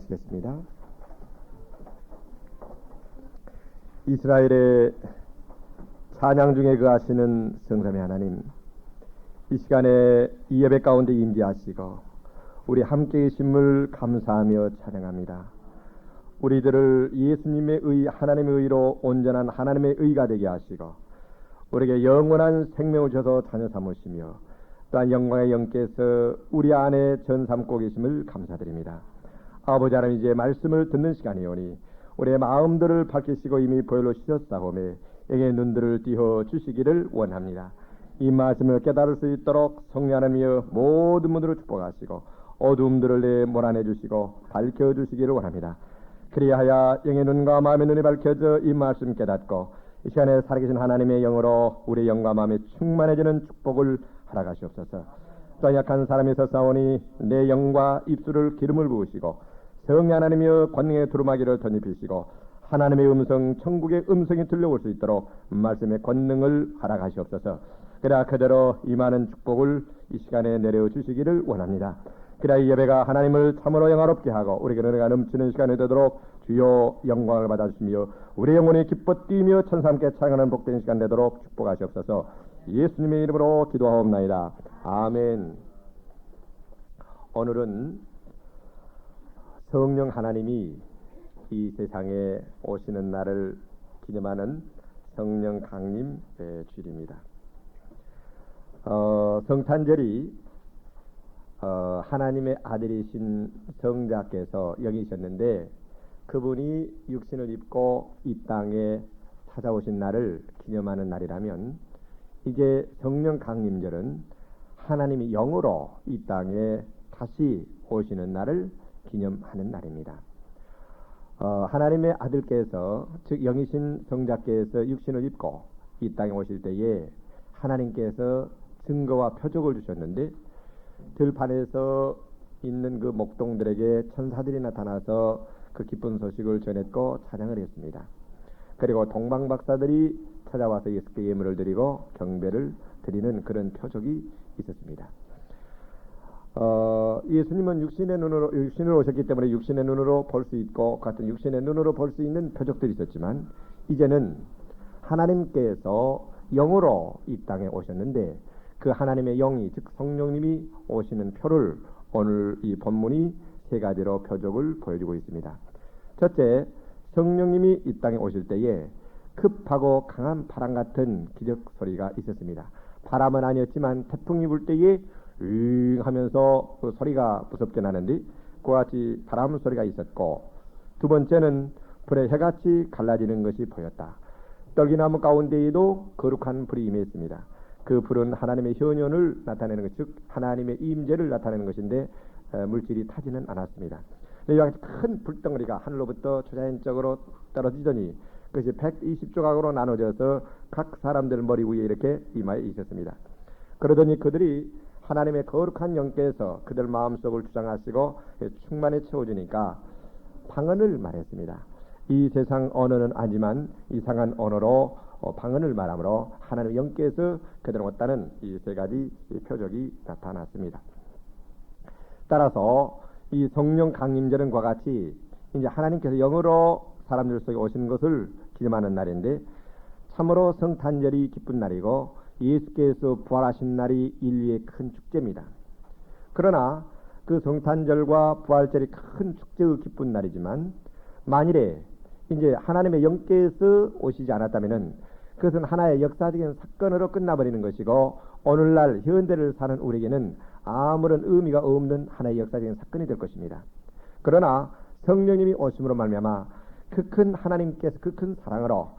기도하시겠습니다. 이스라엘의 찬양 중에 거하시는 성삼위 하나님, 이 시간에 이 예배 가운데 임재하시고 우리 함께 계심을 감사하며 찬양합니다. 우리들을 예수님의 의, 하나님의 의로 온전한 하나님의 의가 되게 하시고 우리에게 영원한 생명을 주셔서 자녀 삼으시며 또한 영광의 영께서 우리 안에 전 삼고 계심을 감사드립니다. 아버지 하나님, 이제 말씀을 듣는 시간이오니 우리의 마음들을 밝히시고 이미 보혈로 씻었사오매 영의 눈들을 띄워 주시기를 원합니다. 이 말씀을 깨달을 수 있도록 성령 하나님이여 모든 분들을 축복하시고 어두움들을 몰아내 주시고 밝혀주시기를 원합니다. 그리하여 영의 눈과 마음의 눈이 밝혀져 이 말씀 깨닫고 이 시간에 살아계신 하나님의 영으로 우리의 영과 마음에 충만해지는 축복을 허락하시옵소서. 또 약한 사람이 서사오니 내 영과 입술을 기름을 부으시고 성령 하나님이여 권능의 두루마기를 덧입히시고 하나님의 음성, 천국의 음성이 들려올 수 있도록 말씀의 권능을 허락하시옵소서. 그러나 그대로 임하는 축복을 이 시간에 내려주시기를 원합니다. 그러나 이 예배가 하나님을 참으로 영화롭게 하고 우리에게 은혜가 넘치는 시간이 되도록 주여 영광을 받아주시며 우리 영혼이 기뻐 뛰며 천사 함께 찬양하는 복된 시간 되도록 축복하시옵소서. 예수님의 이름으로 기도하옵나이다. 아멘. 오늘은 성령 하나님이 이 세상에 오시는 날을 기념하는 성령 강림 주일입니다. 성탄절이 하나님의 아들이신 성자께서 여기셨는데 그분이 육신을 입고 이 땅에 찾아오신 날을 기념하는 날이라면 이제 성령 강림절은 하나님이 영으로 이 땅에 다시 오시는 날을 기념하는 날입니다. 하나님의 아들께서 즉 영이신 성자께서 육신을 입고 이 땅에 오실 때에 하나님께서 증거와 표적을 주셨는데 들판에서 있는 그 목동들에게 천사들이 나타나서 그 기쁜 소식을 전했고 찬양을 했습니다. 그리고 동방박사들이 찾아와서 예수께 예물을 드리고 경배를 드리는 그런 표적이 있었습니다. 예수님은 육신으로 오셨기 때문에 육신의 눈으로 볼 수 있고 같은 육신의 눈으로 볼 수 있는 표적들이 있었지만 이제는 하나님께서 영으로 이 땅에 오셨는데 그 하나님의 영이 즉 성령님이 오시는 표를 오늘 이 본문이 세 가지로 표적을 보여주고 있습니다. 첫째, 성령님이 이 땅에 오실 때에 급하고 강한 바람 같은 기적 소리가 있었습니다. 바람은 아니었지만 태풍이 불 때에 윙 하면서 그 소리가 무섭게 나는데 그와 같이 바람 소리가 있었고, 두 번째는 불에 해같이 갈라지는 것이 보였다. 떡이나무 가운데에도 거룩한 불이 임했습니다. 그 불은 하나님의 현현을 나타내는 것, 즉 하나님의 임재를 나타내는 것인데 물질이 타지는 않았습니다. 이와 같이 큰 불덩어리가 하늘로부터 초자연적으로 떨어지더니 그것이 120조각으로 나눠져서 각 사람들 머리 위에 이렇게 임하여 있었습니다. 그러더니 그들이 하나님의 거룩한 영께서 그들 마음속을 주장하시고 충만히 채워주니까 방언을 말했습니다. 이 세상 언어는 아니지만 이상한 언어로 방언을 말함으로 하나님의 영께서 그들을 왔다는 이 세 가지 표적이 나타났습니다. 따라서 이 성령 강림절은 과 같이 이제 하나님께서 영으로 사람들 속에 오시는 것을 기념하는 날인데 참으로 성탄절이 기쁜 날이고 예수께서 부활하신 날이 인류의 큰 축제입니다. 그러나 그 성탄절과 부활절이 큰 축제의 기쁜 날이지만 만일에 이제 하나님의 영께서 오시지 않았다면은 그것은 하나의 역사적인 사건으로 끝나버리는 것이고 오늘날 현대를 사는 우리에게는 아무런 의미가 없는 하나의 역사적인 사건이 될 것입니다. 그러나 성령님이 오심으로 말미암아 그 큰 하나님께서 그 큰 사랑으로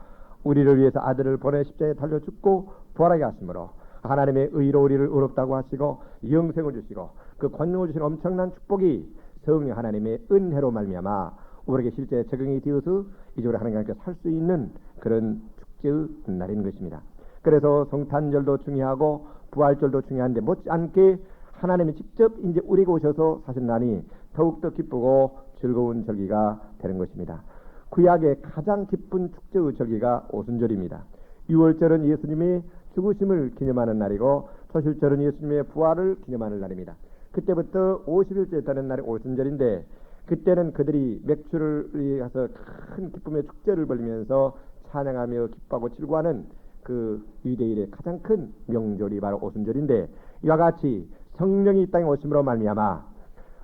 우리를 위해서 아들을 보내 십자가에 달려 죽고 부활하게 하심으로 하나님의 의로 우리를 의롭다고 하시고 영생을 주시고 그 권능을 주신 엄청난 축복이 성령 하나님의 은혜로 말미암아 우리에게 실제 적용이 되어서 이제 우리 하나님과 함께 살 수 있는 그런 축제의 날인 것입니다. 그래서 성탄절도 중요하고 부활절도 중요한데 못지않게 하나님이 직접 이제 우리가 오셔서 사실 나니 더욱더 기쁘고 즐거운 절기가 되는 것입니다. 구약의 가장 기쁜 축제의 절기가 오순절입니다. 6월절은 예수님의 죽으심을 기념하는 날이고 초실절은 예수님의 부활을 기념하는 날입니다. 그때부터 50일째 되는 날이 오순절인데 그때는 그들이 맥주를 가서 큰 기쁨의 축제를 벌리면서 찬양하며 기뻐하고 즐거워하는 그 유대인의 가장 큰 명절이 바로 오순절인데, 이와 같이 성령이 이 땅에 오심으로 말미암아,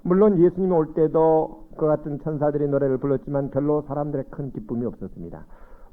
물론 예수님이 올 때도 그 같은 천사들이 노래를 불렀지만 별로 사람들의 큰 기쁨이 없었습니다.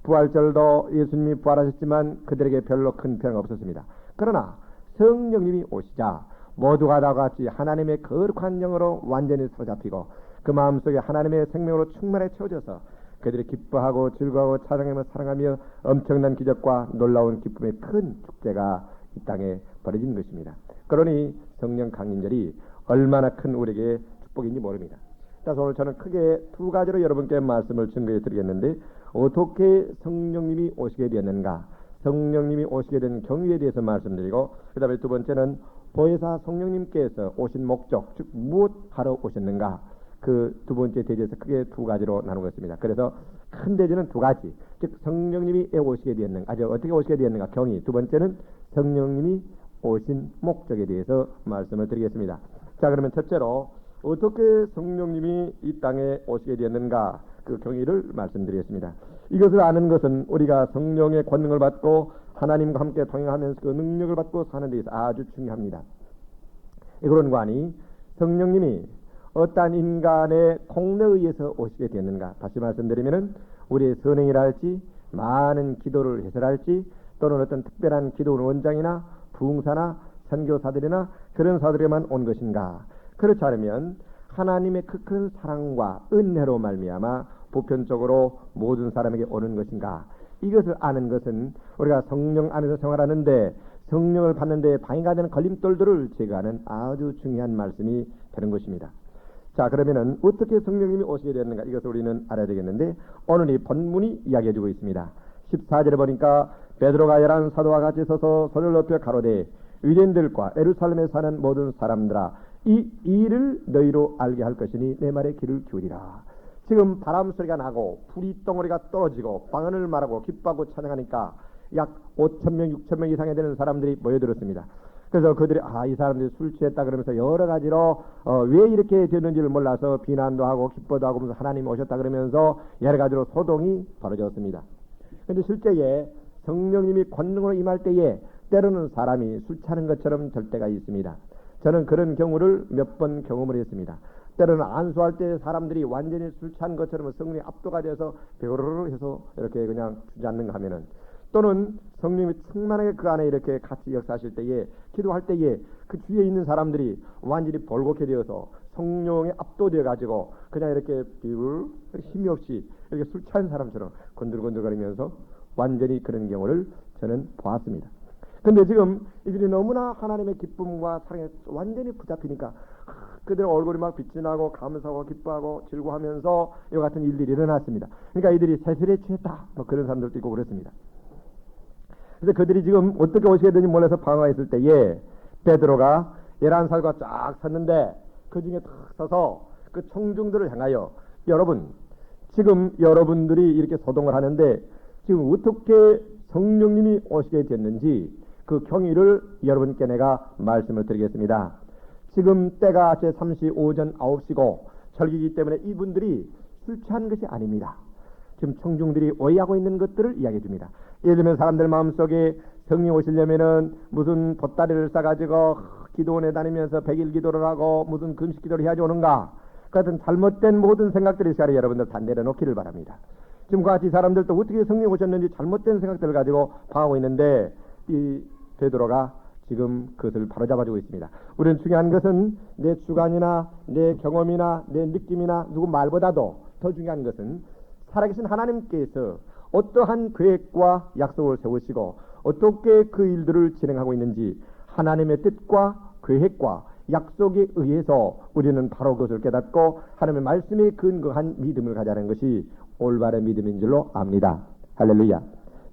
부활절도 예수님이 부활하셨지만 그들에게 별로 큰 변화가 없었습니다. 그러나 성령님이 오시자 모두가 다 같이 하나님의 거룩한 영으로 완전히 사로잡히고 그 마음속에 하나님의 생명으로 충만해 채워져서 그들이 기뻐하고 즐거워하고 찬양하며 사랑하며 엄청난 기적과 놀라운 기쁨의 큰 축제가 이 땅에 벌어진 것입니다. 그러니 성령 강림절이 얼마나 큰 우리에게 축복인지 모릅니다. 그래서 오늘 저는 크게 두 가지로 여러분께 말씀을 증거해 드리겠는데, 어떻게 성령님이 오시게 되었는가, 성령님이 오시게 된 경위에 대해서 말씀드리고, 그 다음에 두 번째는 보혜사 성령님께서 오신 목적, 즉 무엇하러 오셨는가, 그 두 번째 대지에서 크게 두 가지로 나누겠습니다. 그래서 큰 대지는 두 가지, 즉 성령님이 오시게 되었는가, 어떻게 오시게 되었는가 경위, 두 번째는 성령님이 오신 목적에 대해서 말씀을 드리겠습니다. 자, 그러면 첫째로 어떻게 성령님이 이 땅에 오시게 되었는가, 그 경위를 말씀드리겠습니다. 이것을 아는 것은 우리가 성령의 권능을 받고 하나님과 함께 동행하면서 그 능력을 받고 사는 데 있어서 아주 중요합니다. 그런 관이 성령님이 어떠한 인간의 공로에 의해서 오시게 되었는가, 다시 말씀드리면은 우리의 선행이라 할지, 많은 기도를 해설할지, 또는 어떤 특별한 기도 원장이나 부흥사나 선교사들이나 그런 사들에만 온 것인가. 그렇지 않으면 하나님의 그 큰 사랑과 은혜로 말미암아 보편적으로 모든 사람에게 오는 것인가. 이것을 아는 것은 우리가 성령 안에서 생활하는데 성령을 받는데 방해가 되는 걸림돌들을 제거하는 아주 중요한 말씀이 되는 것입니다. 자, 그러면은 어떻게 성령님이 오시게 되었는가, 이것을 우리는 알아야 되겠는데, 오늘 이 본문이 이야기해주고 있습니다. 14절에 보니까 베드로가 11 사도와 같이 서서 소리를 높여 가로되 유대인들과 예루살렘에 사는 모든 사람들아, 이 일을 너희로 알게 할 것이니 내 말에 귀를 기울이라. 지금 바람 소리가 나고 불이 덩어리가 떨어지고 방언을 말하고 기뻐하고 찬양하니까 약 5,000명 6,000명 이상이 되는 사람들이 모여들었습니다. 그래서 그들이 이 사람들이 술 취했다 그러면서 여러 가지로 왜 이렇게 됐는지를 몰라서 비난도 하고 기뻐도 하고 하나님이 오셨다 그러면서 여러 가지로 소동이 벌어졌습니다. 그런데 실제에 성령님이 권능으로 임할 때에 때로는 사람이 술 취하는 것처럼 될 때가 있습니다. 저는 그런 경우를 몇 번 경험을 했습니다. 때로는 안수할 때 사람들이 완전히 술 취한 것처럼 성령이 압도가 돼서 베르르 해서 이렇게 그냥 주저앉는가 하면은, 또는 성령이 충만하게 그 안에 이렇게 같이 역사하실 때에 기도할 때에 그 주위에 있는 사람들이 완전히 벌겋게 되어서 성령에 압도되어 가지고 그냥 이렇게 힘이 없이 이렇게 술 취한 사람처럼 건들건들거리면서 완전히 그런 경우를 저는 보았습니다. 근데 지금 이들이 너무나 하나님의 기쁨과 사랑에 완전히 붙잡히니까 그들의 얼굴이 막 빛이 나고 감사하고 기뻐하고 즐거워하면서 이와 같은 일들이 일어났습니다. 그러니까 이들이 세술에 취했다, 뭐 그런 사람들도 있고 그렇습니다. 그래서 그들이 지금 어떻게 오시게 되는지 몰라서 방황했을 때에 베드로가 11살과 쫙 섰는데 그 중에 탁 서서 그 청중들을 향하여, 여러분, 지금 여러분들이 이렇게 소동을 하는데 지금 어떻게 성령님이 오시게 됐는지 그 경위를 여러분께 내가 말씀을 드리겠습니다. 지금 때가 제3시 오전 9시고 절기이기 때문에 이분들이 술 취한 것이 아닙니다. 지금 청중들이 오해하고 있는 것들을 이야기해 줍니다. 예를 들면 사람들 마음속에 성령 오시려면은 무슨 돛다리를 싸가지고 기도원에 다니면서 100일 기도를 하고 무슨 금식 기도를 해야지 오는가, 그 같은 잘못된 모든 생각들이 있어야 여러분들 다 내려놓기를 바랍니다. 지금 같이 사람들도 어떻게 성령 오셨는지 잘못된 생각들을 가지고 방하고 있는데 이 베드로가 지금 그것을 바로잡아주고 있습니다. 우리는 중요한 것은 내 주관이나 내 경험이나 내 느낌이나 누구 말보다도 더 중요한 것은 살아계신 하나님께서 어떠한 계획과 약속을 세우시고 어떻게 그 일들을 진행하고 있는지 하나님의 뜻과 계획과 약속에 의해서 우리는 바로 그것을 깨닫고 하나님의 말씀에 근거한 믿음을 가자는 것이 올바른 믿음인 줄로 압니다. 할렐루야.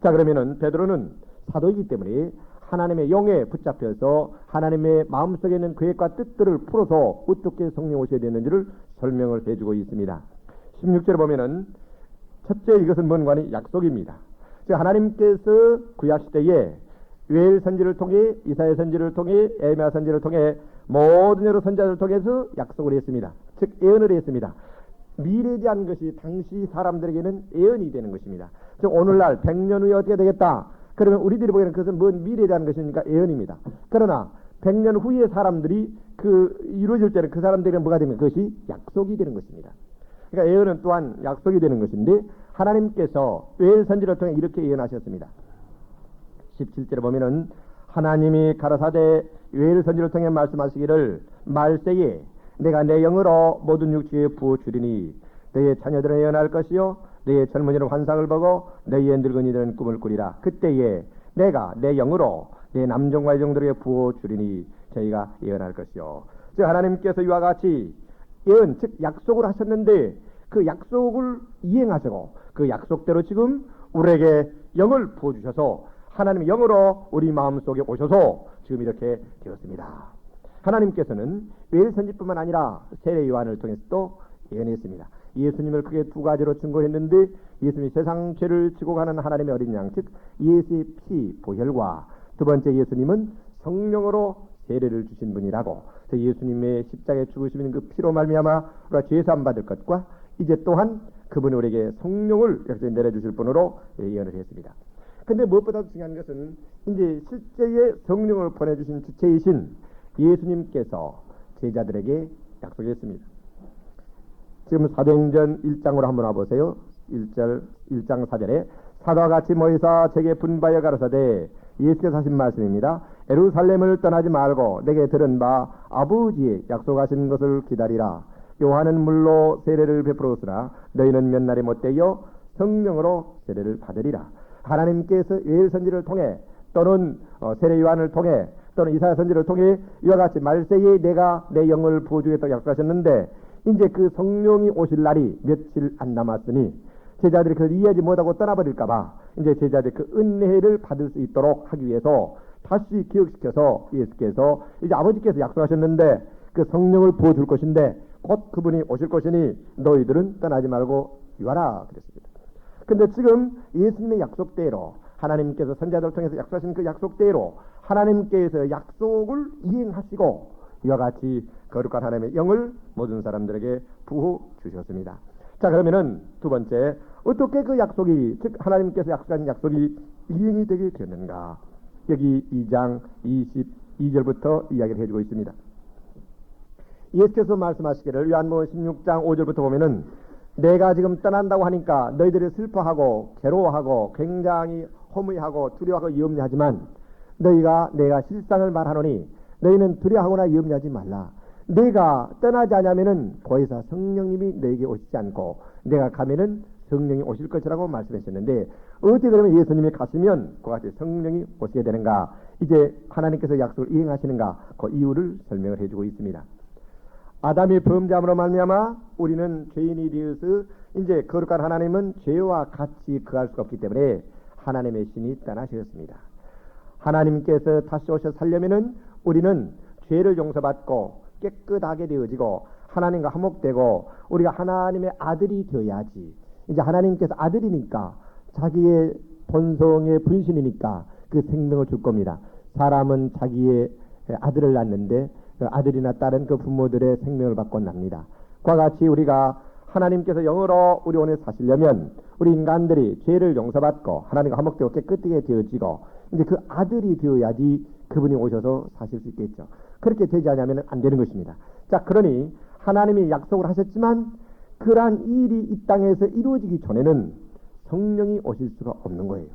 자, 그러면은 베드로는 사도이기 때문에 하나님의 영에 붙잡혀서 하나님의 마음속에 있는 계획과 뜻들을 풀어서 어떻게 성령 오셔야 되는지를 설명을 해주고 있습니다. 16절에 보면은 첫째, 이것은 뭔가니 약속입니다. 즉 하나님께서 구약 시대에 요엘 선지를 통해, 이사야 선지를 통해, 에레미야 선지를 통해 모든 여러 선지자들을 통해서 약속을 했습니다. 즉 예언을 했습니다. 미래에 대한 것이 당시 사람들에게는 예언이 되는 것입니다. 즉 오늘날 100년 후에 어떻게 되겠다. 그러면 우리들이 보기에는 그것은 뭔 미래에 대한 것이니까 예언입니다. 그러나 100년 후에 사람들이 그 이루어질 때는 그 사람들에게는 뭐가 되면 그것이 약속이 되는 것입니다. 그러니까 예언은 또한 약속이 되는 것인데 하나님께서 요엘 선지를 통해 이렇게 예언하셨습니다. 17절에 보면은 하나님이 가라사대 요엘 선지를 통해 말씀하시기를 말세에 내가 내 영으로 모든 육체에 부어 주리니 너의 자녀들은 예언할 것이요 너의 젊은이는 환상을 보고 너의 늙은이들은 꿈을 꾸리라. 그때에 내가 내 영으로 내 남종과 여종들에게 부어 주리니 저희가 예언할 것이요. 즉 하나님께서 이와 같이 예언 즉 약속을 하셨는데 그 약속을 이행하시고 그 약속대로 지금 우리에게 영을 부어주셔서 하나님의 영으로 우리 마음속에 오셔서 지금 이렇게 되었습니다. 하나님께서는 요엘 선지뿐만 아니라 세례 요한을 통해서 또 예언했습니다. 예수님을 크게 두 가지로 증거했는데 예수님이 세상 죄를 지고 가는 하나님의 어린 양 즉 예수의 피 보혈과 두 번째 예수님은 성령으로 세례를 주신 분이라고 예수님의 십자가에 죽으시는 그 피로 말미암아 우리가 죄사함 받을 것과 이제 또한 그분이 우리에게 성령을 이렇게 내려주실 분으로 예언을 했습니다. 근데 무엇보다도 중요한 것은 이제 실제의 성령을 보내주신 주체이신 예수님께서 제자들에게 약속했습니다. 지금 사도행전 1장으로 한번 와보세요. 1장 4절에 사도와 같이 모이사 제게 분바여 가라사대 예수께서 하신 말씀입니다. 예루살렘을 떠나지 말고 내게 들은 바 아버지의 약속하신 것을 기다리라. 요한은 물로 세례를 베풀었으나 너희는 몇 날이 못되어 성령으로 세례를 받으리라. 하나님께서 요엘 선지를 통해 또는 세례 요한을 통해 또는 이사야 선지를 통해 이와 같이 말세에 내가 내 영을 부어주겠다고 약속하셨는데 이제 그 성령이 오실 날이 며칠 안 남았으니 제자들이 그걸 이해하지 못하고 떠나버릴까봐 이제 제자들이 그 은혜를 받을 수 있도록 하기 위해서 다시 기억시켜서 예수께서 이제 아버지께서 약속하셨는데 그 성령을 부어줄 것인데 곧 그분이 오실 것이니 너희들은 떠나지 말고 유하라 그랬습니다. 근데 지금 예수님의 약속대로 하나님께서 선지자들을 통해서 약속하신 그 약속대로 하나님께서 약속을 이행하시고 이와 같이 거룩한 하나님의 영을 모든 사람들에게 부어 주셨습니다. 자 그러면은 두 번째 어떻게 그 약속이 즉 하나님께서 약속하신 약속이 이행이 되게 되는가 여기 2장 22절부터 이야기를 해주고 있습니다. 예수께서 말씀하시기를 요한복음 16장 5절부터 보면은 내가 지금 떠난다고 하니까 너희들이 슬퍼하고 괴로워하고 굉장히 허무하고 두려워하고 염려하지만 너희가 내가 실상을 말하노니 너희는 두려워하거나 염려하지 말라. 내가 떠나지 않으면은 거기서 성령님이 너에게 오시지 않고 내가 가면은 성령이 오실 것이라고 말씀하셨는데 어떻게 그러면 예수님이 가시면 그 같이 성령이 오시게 되는가 이제 하나님께서 약속을 이행하시는가 그 이유를 설명을 해주고 있습니다. 아담이 범죄함으로 말미암아 우리는 죄인이 되어서 이제 거룩한 하나님은 죄와 같이 거할 수가 없기 때문에 하나님의 신이 떠나셨습니다. 하나님께서 다시 오셔 살려면은 우리는 죄를 용서받고 깨끗하게 되어지고 하나님과 화목되고 우리가 하나님의 아들이 되어야지. 이제 하나님께서 아들이니까 자기의 본성의 분신이니까 그 생명을 줄 겁니다. 사람은 자기의 아들을 낳는데 그 아들이나 딸은 그 부모들의 생명을 받고 납니다. 그와 같이 우리가 하나님께서 영으로 우리 오늘 사시려면 우리 인간들이 죄를 용서받고 하나님과 화목되고 깨끗하게 되어지고 이제 그 아들이 되어야지 그분이 오셔서 사실 수 있겠죠. 그렇게 되지 않으면 안 되는 것입니다. 자, 그러니 하나님이 약속을 하셨지만 그러한 일이 이 땅에서 이루어지기 전에는 성령이 오실 수가 없는 거예요.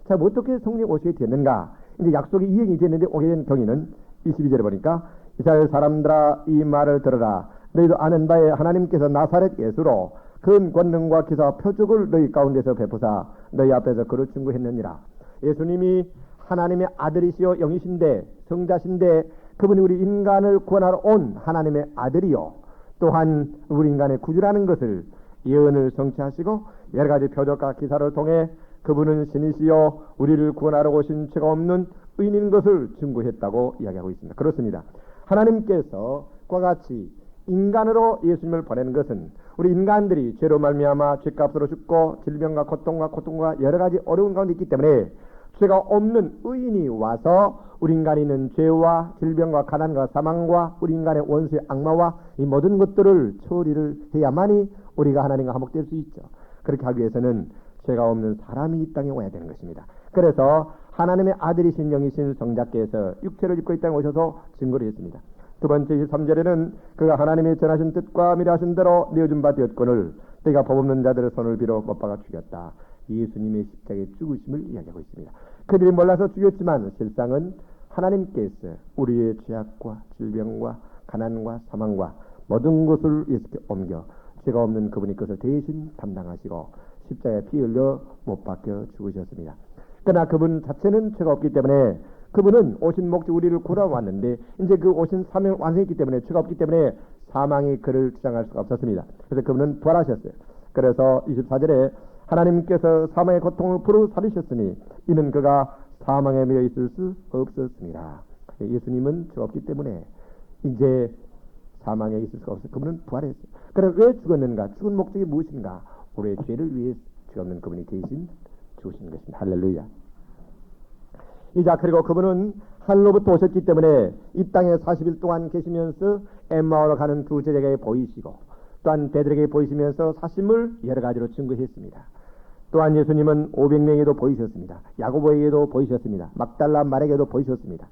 자, 어떻게 성령이 오시게 됐는가? 이제 약속이 이행이 됐는데 오게 된 경위는 22절에 보니까 이스라엘 사람들아 이 말을 들어라. 너희도 아는 바에 하나님께서 나사렛 예수로 큰 권능과 기사와 표적을 너희 가운데서 베푸사 너희 앞에서 그를 증거했느니라. 예수님이 하나님의 아들이시요 영이신데 성자신데 그분이 우리 인간을 구원하러 온 하나님의 아들이요 또한 우리 인간의 구주라는 것을 예언을 성취하시고 여러 가지 표적과 기사를 통해 그분은 신이시요 우리를 구원하러 오신 죄가 없는 의인인 것을 증거했다고 이야기하고 있습니다. 그렇습니다. 하나님께서 그와 같이 인간으로 예수님을 보내는 것은 우리 인간들이 죄로 말미암아 죄값으로 죽고 질병과 고통과 여러 가지 어려운 가운데 있기 때문에 죄가 없는 의인이 와서 우리 인간이 있는 죄와 질병과 가난과 사망과 우리 인간의 원수의 악마와 이 모든 것들을 처리를 해야만이 우리가 하나님과 화목될 수 있죠. 그렇게 하기 위해서는 죄가 없는 사람이 이 땅에 와야 되는 것입니다. 그래서 하나님의 아들이신 영이신 성자께서 육체를 입고 이 땅에 오셔서 증거를 했습니다. 두 번째 23절에는 그가 하나님이 전하신 뜻과 미래하신 대로 내어준 바 되었거늘 때가 법없는 자들의 손을 빌어 못 박아 죽였다. 예수님의 십자가의 죽으심을 이야기하고 있습니다. 그들이 몰라서 죽였지만 실상은 하나님께서 우리의 죄악과 질병과 가난과 사망과 모든 것을 예수께 옮겨 죄가 없는 그분이 그것을 대신 담당하시고 십자가에 피 흘려 못 박혀 죽으셨습니다. 그러나 그분 자체는 죄가 없기 때문에 그분은 오신 목적 우리를 구원하왔는데 이제 그 오신 사명을 완성했기 때문에 죄가 없기 때문에 사망이 그를 주장할 수가 없었습니다. 그래서 그분은 부활하셨어요. 그래서 24절에 하나님께서 사망의 고통을 부르 살리셨으니 이는 그가 사망에 매여 있을 수 없었습니다. 예수님은 죄가 없기 때문에 이제 사망에 있을 수가 없어요. 그분은 부활했어요. 그래서 왜 죽었는가? 죽은 목적이 무엇인가? 우리의 죄를 위해 죄 없는 그분이 대신 죽으신 것입니다. 할렐루야. 이자 그리고 그분은 하늘로부터 오셨기 때문에 이 땅에 40일 동안 계시면서 엠마오로 가는 두 제자에게 보이시고 또한 베드로에게 보이시면서 사심을 여러 가지로 증거했습니다. 또한 예수님은 500명에도 보이셨습니다. 야고보에게도 보이셨습니다. 막달라 마리아에게도 보이셨습니다.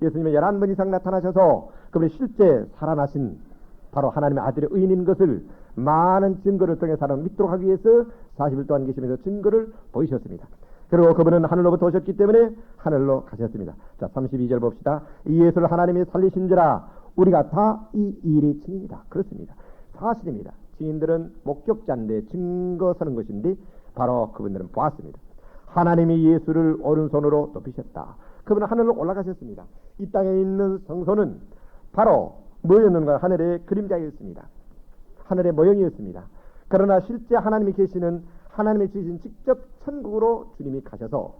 예수님은 11번 이상 나타나셔서 그분이 실제 살아나신 바로 하나님의 아들의 의인인 것을 많은 증거를 통해 사람을 믿도록 하기 위해서 40일 동안 계시면서 증거를 보이셨습니다. 그리고 그분은 하늘로부터 오셨기 때문에 하늘로 가셨습니다. 자, 32절 봅시다. 이 예수를 하나님이 살리신지라 우리가 다 이 일의 증인이다. 그렇습니다. 사실입니다. 증인들은 목격자인데 증거 서는 것인데 바로 그분들은 보았습니다. 하나님이 예수를 오른손으로 높이셨다. 그분은 하늘로 올라가셨습니다. 이 땅에 있는 성소는 바로 뭐였는가? 하늘의 그림자였습니다. 하늘의 모형이었습니다. 그러나 실제 하나님이 계시는 하나님의 주신 직접 천국으로 주님이 가셔서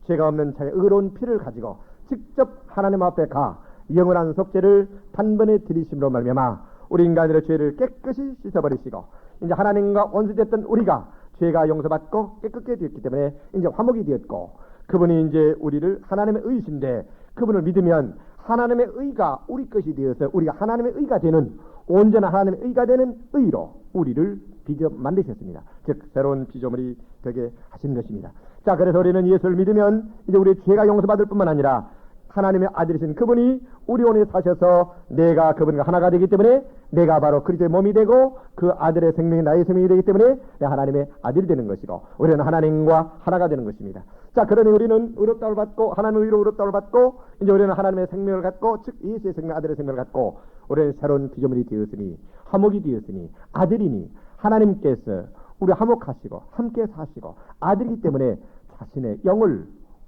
죄가 없는 자의 의로운 피를 가지고 직접 하나님 앞에 가 영원한 속죄를 단번에 드리심으로 말미암아 우리 인간들의 죄를 깨끗이 씻어버리시고 이제 하나님과 원수됐던 우리가 죄가 용서받고 깨끗게 되었기 때문에 이제 화목이 되었고 그분이 이제 우리를 하나님의 의이신데 그분을 믿으면 하나님의 의가 우리 것이 되어서 우리가 하나님의 의가 되는 온전한 하나님의 의가 되는 의로 우리를 빚어 만드셨습니다. 즉 새로운 피조물이 되게 하신 것입니다. 자, 그래서 우리는 예수를 믿으면 이제 우리의 죄가 용서받을 뿐만 아니라 하나님의 아들이신 그분이 우리 안에 사셔서 내가 그분과 하나가 되기 때문에 내가 바로 그리스도의 몸이 되고 그 아들의 생명이 나의 생명이 되기 때문에 내가 하나님의 아들이 되는 것이고 우리는 하나님과 하나가 되는 것입니다. 자, 그러니 우리는 의롭다움을 받고 하나님의 의로 의롭다움을 받고 이제 우리는 하나님의 생명을 갖고 즉 예수의 생명 아들의 생명을 갖고 우리는 새로운 피조물이 되었으니 화목이 되었으니 아들이니 하나님께서 우리 화목하시고 함께 사시고 아들이기 때문에 자신의 영을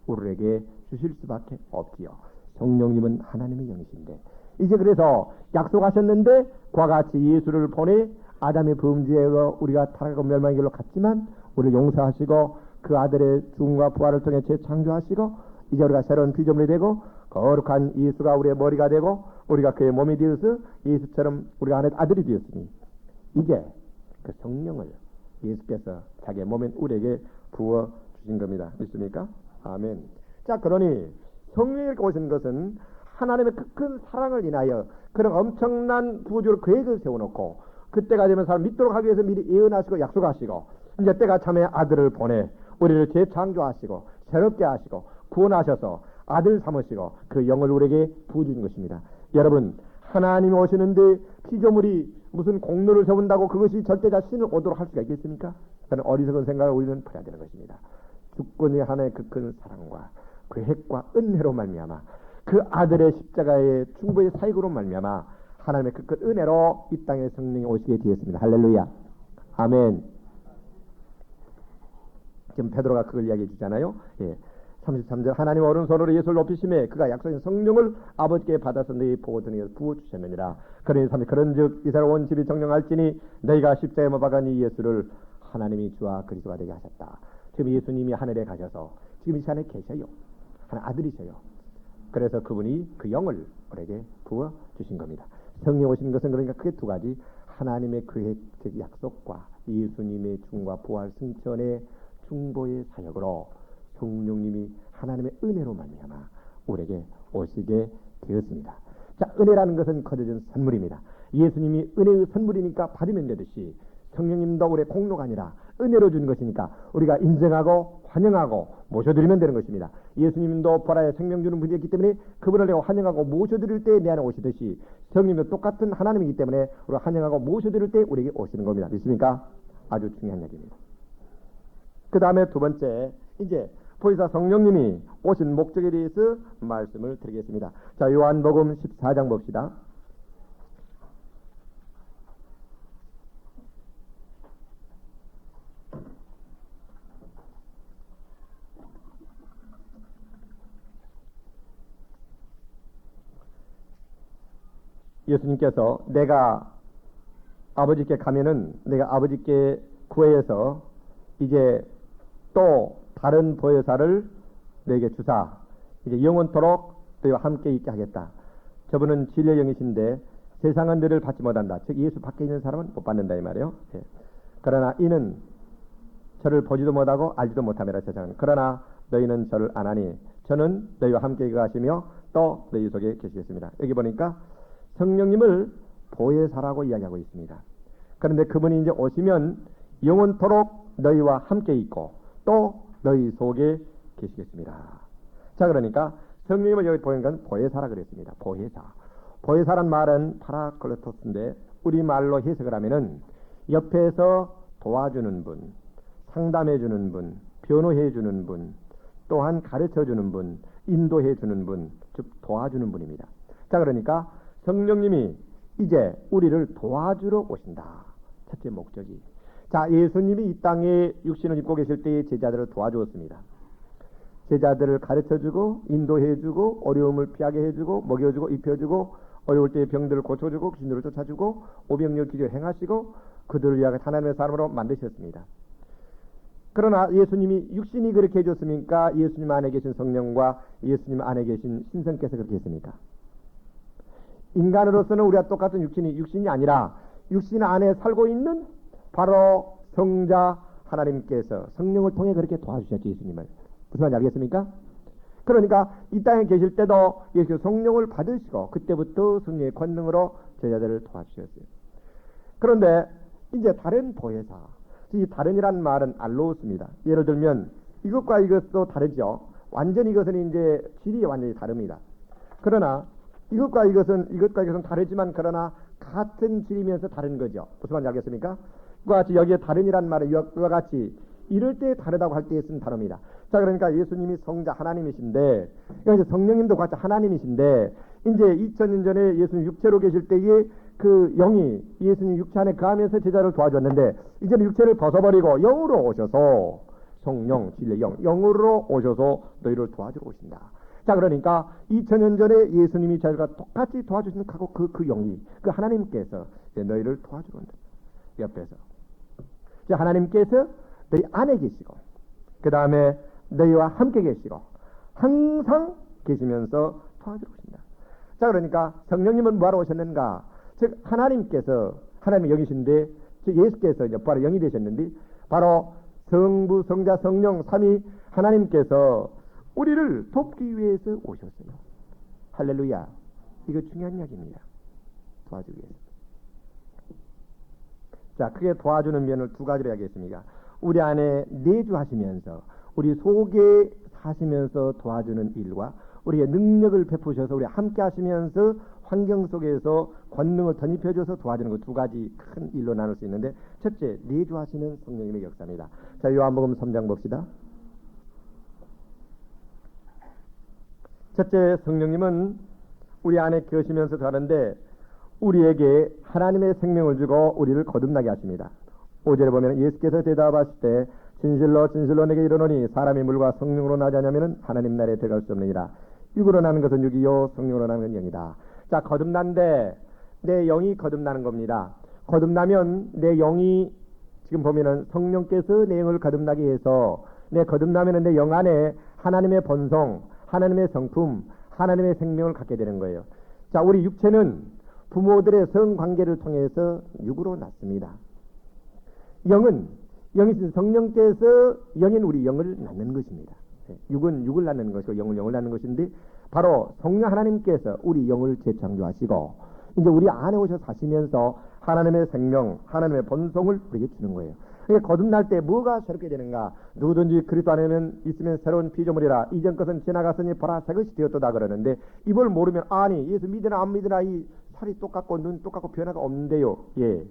우리에게 주실 수밖에 없지요. 성령님은 하나님의 영이신데 이제 그래서 약속하셨는데 그와 같이 예수를 보내 아담의 범죄로 우리가 타락하고 멸망의 길로 갔지만 우리를 용서하시고 그 아들의 죽음과 부활을 통해 재창조하시고 이제 우리가 새로운 피조물이 되고 거룩한 예수가 우리의 머리가 되고 우리가 그의 몸이 되어서 예수처럼 우리가 하나님의 아들이 되었으니 이제 그 성령을 예수께서 자기의 몸인 우리에게 부어 주신 겁니다. 믿습니까? 아멘. 자, 그러니 성령이 오신 것은 하나님의 큰 사랑을 인하여 그런 엄청난 구조를 계획을 세워놓고 그때가 되면 사람 믿도록 하기 위해서 미리 예언하시고 약속하시고 이제 때가 참에 아들을 보내 우리를 재창조하시고 새롭게 하시고 구원하셔서 아들 삼으시고 그 영을 우리에게 부어주신 것입니다. 여러분, 하나님이 오시는데 피조물이 무슨 공로를 세운다고 그것이 절대자 신을 오도록 할 수가 있겠습니까? 그런 어리석은 생각을 우리는 버려야 되는 것입니다. 주권의 하나의 그 큰 사랑과 계획과 은혜로 말미암아 그 아들의 십자가의 충보의 사역으로 말미암아 하나님의 그 큰 은혜로 이 땅에 성령이 오시게 되었습니다. 할렐루야. 아멘. 지금 베드로가 그걸 이야기해 주잖아요. 예. 33절 하나님 오른손으로 예수를 높이심에 그가 약속한 성령을 아버지께 받아서 너희 보고등에 부어주셨느니라. 그러니 그런즉 이스라엘 온 집이 정령할지니 너희가 십자가에 못 박은 이 예수를 하나님이 주와 그리스도가 되게 하셨다. 지금 예수님이 하늘에 가셔서 지금 이 시간에 계셔요. 하나님 아들이셔요. 그래서 그분이 그 영을 우리에게 부어주신 겁니다. 성령 오신 것은 그러니까 크게 두 가지 하나님의 그 약속과 예수님의 죽음과 부활 승천의 중보의 사역으로 성령님이 하나님의 은혜로 말미암아 우리에게 오시게 되었습니다. 자, 은혜라는 것은 거저준 선물입니다. 예수님이 은혜의 선물이니까 받으면 되듯이 성령님도 우리의 공로가 아니라 은혜로 준 것이니까 우리가 인정하고 환영하고 모셔드리면 되는 것입니다. 예수님도 보라에 생명 주는 분이었기 때문에 그분을 내가 환영하고 모셔드릴 때 내 안에 오시듯이 성령님도 똑같은 하나님이기 때문에 우리가 환영하고 모셔드릴 때 우리에게 오시는 겁니다. 믿습니까? 아주 중요한 얘기입니다. 그 다음에 두 번째, 이제 보혜사 성령님이 오신 목적에 대해서 말씀을 드리겠습니다. 자, 요한복음 14장 봅시다. 예수님께서 내가 아버지께 가면은 내가 아버지께 구해서 이제 또 다른 보혜사를 너에게 주사 이제 영원토록 너희와 함께 있게 하겠다. 저분은 진리의 영이신데 세상은 너를 받지 못한다. 즉 예수 밖에 있는 사람은 못 받는다 이 말이에요. 예. 그러나 이는 저를 보지도 못하고 알지도 못하며 세상은. 그러나 너희는 저를 아나니 저는 너희와 함께 가시며 또 너희 속에 계시겠습니다. 여기 보니까 성령님을 보혜사라고 이야기하고 있습니다. 그런데 그분이 이제 오시면 영원토록 너희와 함께 있고 또 너희 속에 계시겠습니다. 자, 그러니까 성령님을 여기 보니까 보혜사라 그랬습니다. 보혜사. 보혜사란 말은 파라클로토스인데 우리말로 해석을 하면은 옆에서 도와주는 분, 상담해주는 분, 변호해주는 분, 또한 가르쳐주는 분, 인도해주는 분, 즉 도와주는 분입니다. 자, 그러니까 성령님이 이제 우리를 도와주러 오신다. 첫째 목적이. 자, 예수님이 이 땅에 육신을 입고 계실 때에 제자들을 도와주었습니다. 제자들을 가르쳐주고 인도해주고 어려움을 피하게 해주고 먹여주고 입혀주고 어려울 때의 병들을 고쳐주고 귀신들을 쫓아주고 오병이어 기적을 행하시고 그들을 위하여 하나님의 사람으로 만드셨습니다. 그러나 예수님이 육신이 그렇게 해줬습니까? 예수님 안에 계신 성령과 예수님 안에 계신 신성께서 그렇게 했습니까? 인간으로서는 우리가 똑같은 육신이 아니라 육신 안에 살고 있는 바로 성자 하나님께서 성령을 통해 그렇게 도와주셨죠. 예수님을. 무슨 말인지 알겠습니까? 그러니까 이 땅에 계실 때도 예수 성령을 받으시고 그때부터 성령의 권능으로 제자들을 도와주셨어요. 그런데 이제 다른 보혜사, 이 다른이란 말은 알로스입니다. 예를 들면 이것과 이것도 다르죠. 완전히 이것은 이제 질이 완전히 다릅니다. 그러나 이것과 이것은 다르지만 그러나 같은 질이면서 다른 거죠. 무슨 말인지 알겠습니까? 이와 같이 여기에 다른이란 말은 이와 같이 이럴 때 다르다고 할 때에 쓰는 단어입니다. 자, 그러니까 예수님이 성자 하나님이신데, 이제 성령님도 같이 하나님이신데, 이제 2000년 전에 예수님 육체로 계실 때에 그 영이 예수님 육체 안에 거하면서 제자를 도와줬는데, 이제는 육체를 벗어버리고 영으로 오셔서 성령, 진리의 영으로 오셔서 너희를 도와주러 오신다. 자, 그러니까 2000년 전에 예수님이 저희가 똑같이 도와주시는 그 영이, 그 하나님께서 너희를 도와주러 온다. 옆에서. 자, 하나님께서 너희 안에 계시고 그 다음에 너희와 함께 계시고 항상 계시면서 도와주러 오신다. 자, 그러니까 성령님은 뭐하러 오셨는가? 즉 하나님께서 하나님의 영이신데 즉 예수께서 이제 바로 영이 되셨는데 바로 성부 성자 성령 삼위 하나님께서 우리를 돕기 위해서 오셨어요. 할렐루야. 이거 중요한 이야기입니다. 도와주기 위해서. 자, 크게 도와주는 면을 두 가지로 하겠습니다. 우리 안에 내주하시면서 우리 속에 사시면서 도와주는 일과 우리의 능력을 베푸셔서 우리 함께 하시면서 환경 속에서 권능을 덧입혀줘서 도와주는 그 두 가지 큰 일로 나눌 수 있는데 첫째, 내주하시는 성령님의 역사입니다. 자, 요한복음 3장 봅시다. 첫째, 성령님은 우리 안에 계시면서 가는데 우리에게 하나님의 생명을 주고 우리를 거듭나게 하십니다. 5절에 보면 예수께서 대답하실 때 진실로 진실로 내게 이르노니 사람이 물과 성령으로 나지 않으면 하나님 나라에 들어갈 수 없느니라. 육으로 나는 것은 육이요 성령으로 나는 것은 영이다. 자, 거듭난데 내 영이 거듭나는 겁니다. 거듭나면 내 영이 지금 보면은 성령께서 내 영을 거듭나게 해서 내 거듭나면 내 영 안에 하나님의 본성, 하나님의 성품, 하나님의 생명을 갖게 되는 거예요. 자, 우리 육체는 부모들의 성관계를 통해서 육으로 낳습니다. 영은 성령께서 영인 우리 영을 낳는 것입니다. 육은 육을 낳는 것이고 영은 영을 낳는 것인데 바로 성령 하나님께서 우리 영을 재창조하시고 이제 우리 안에 오셔 사시면서 하나님의 생명, 하나님의 본성을 우리에게 주는 거예요. 그러니까 거듭날 때 뭐가 새롭게 되는가? 누구든지 그리스도 안에는 있으면 새로운 피조물이라 이전 것은 지나갔으니 보라 새 것이 되었도다 그러는데 이걸 모르면 아니 예수 믿으나 안 믿으나 이 살이 똑같고 눈 똑같고 변화가 없는데요. 예,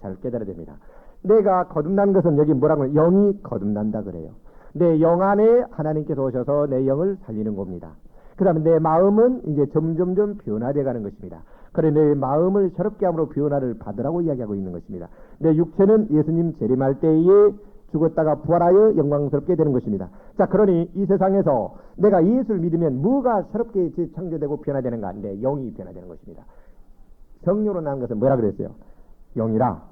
잘 깨달아야 됩니다. 내가 거듭난 것은 여기 뭐라고 해요? 영이 거듭난다 그래요. 내 영 안에 하나님께서 오셔서 내 영을 살리는 겁니다. 그 다음에 내 마음은 이제 점점점 변화되어 가는 것입니다. 그래 내 마음을 새롭게 함으로 변화를 받으라고 이야기하고 있는 것입니다. 내 육체는 예수님 재림할 때에 죽었다가 부활하여 영광스럽게 되는 것입니다. 자, 그러니 이 세상에서 내가 예수를 믿으면 뭐가 새롭게 창조되고 변화되는가? 내 영이 변화되는 것입니다. 성령으로 난 것은 뭐라 그랬어요? 영이라.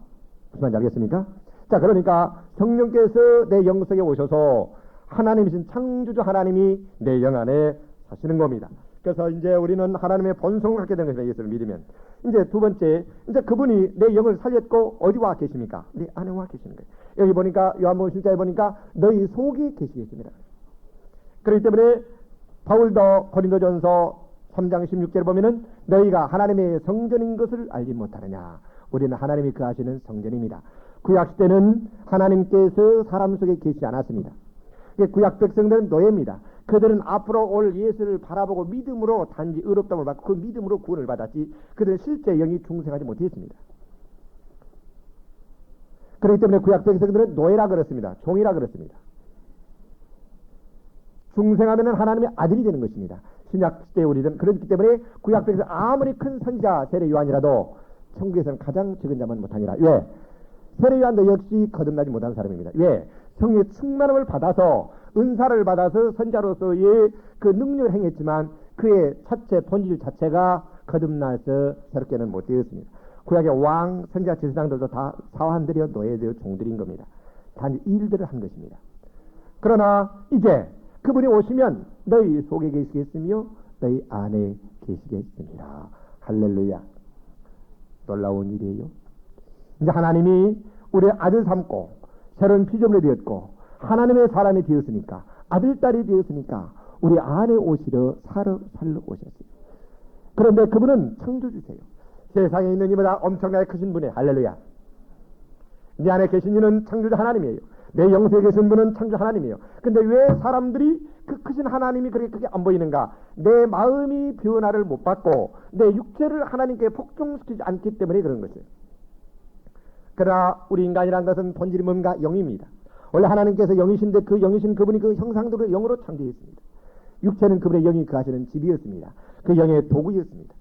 무슨 말인지 알겠습니까? 자, 그러니까 성령께서 내 영 속에 오셔서 하나님이신 창조주 하나님이 내 영 안에 사시는 겁니다. 그래서 이제 우리는 하나님의 본성을 갖게 되는 것입니다. 예수를 믿으면. 이제 두 번째, 이제 그분이 내 영을 살렸고 어디 와 계십니까? 내 안에 와 계시는 거예요. 여기 보니까 요한복음 10장에 보니까 너희 속에 계시겠습니다. 그렇기 때문에 바울도 고린도전서 3장 16절에 보면은 너희가 하나님의 성전인 것을 알지 못하느냐. 우리는 하나님이 그 하시는 성전입니다. 구약 시대는 하나님께서 사람 속에 계시지 않았습니다. 구약 백성들은 노예입니다. 그들은 앞으로 올 예수를 바라보고 믿음으로 단지 의롭다움을 받고 그 믿음으로 구원을 받았지 그들은 실제 영이 중생하지 못했습니다. 그렇기 때문에 구약 백성들은 노예라 그랬습니다. 종이라 그랬습니다. 중생하면 하나님의 아들이 되는 것입니다. 신약 시대의 우리는 그렇기 때문에 구약 백성 아무리 큰 선지자 세례 요한이라도 천국에서는 가장 적은 자만 못하니라. 왜? 세례 요한도 역시 거듭나지 못한 사람입니다. 왜? 성령의 충만함을 받아서 은사를 받아서 선자로서의 그 능력을 행했지만 그의 자체 본질 자체가 거듭나서 새롭게는 못 되었습니다. 구약의 왕, 선지자, 제사장들도 다 사환들이여 노예되어 종들인 겁니다. 단지 일들을 한 것입니다. 그러나 이제 그분이 오시면 너희 속에 계시겠으며 너희 안에 계시겠습니다. 할렐루야. 놀라운 일이에요. 이제 하나님이 우리의 아들 삼고 새로운 피조물이 되었고 하나님의 사람이 되었으니까 아들, 딸이 되었으니까 우리 안에 오시러 살러 오셨어요. 그런데 그분은 창조주세요. 세상에 있는 이보다 엄청나게 크신 분이에요. 할렐루야. 내 안에 계신 이는 창조주 하나님이에요. 내 영속에 계신 분은 창조주 하나님이에요. 근데 왜 사람들이 그 크신 하나님이 그렇게 크게 안 보이는가? 내 마음이 변화를 못 받고 내 육체를 하나님께 복종시키지 않기 때문에 그런 것이에요. 그러나 우리 인간이란 것은 본질이 뭔가? 영입니다. 원래 하나님께서 영이신데 그 영이신 그분이 그 형상대로 영으로 창조했습니다. 육체는 그분의 영이 거하시는 집이었습니다. 그 영의 도구였습니다.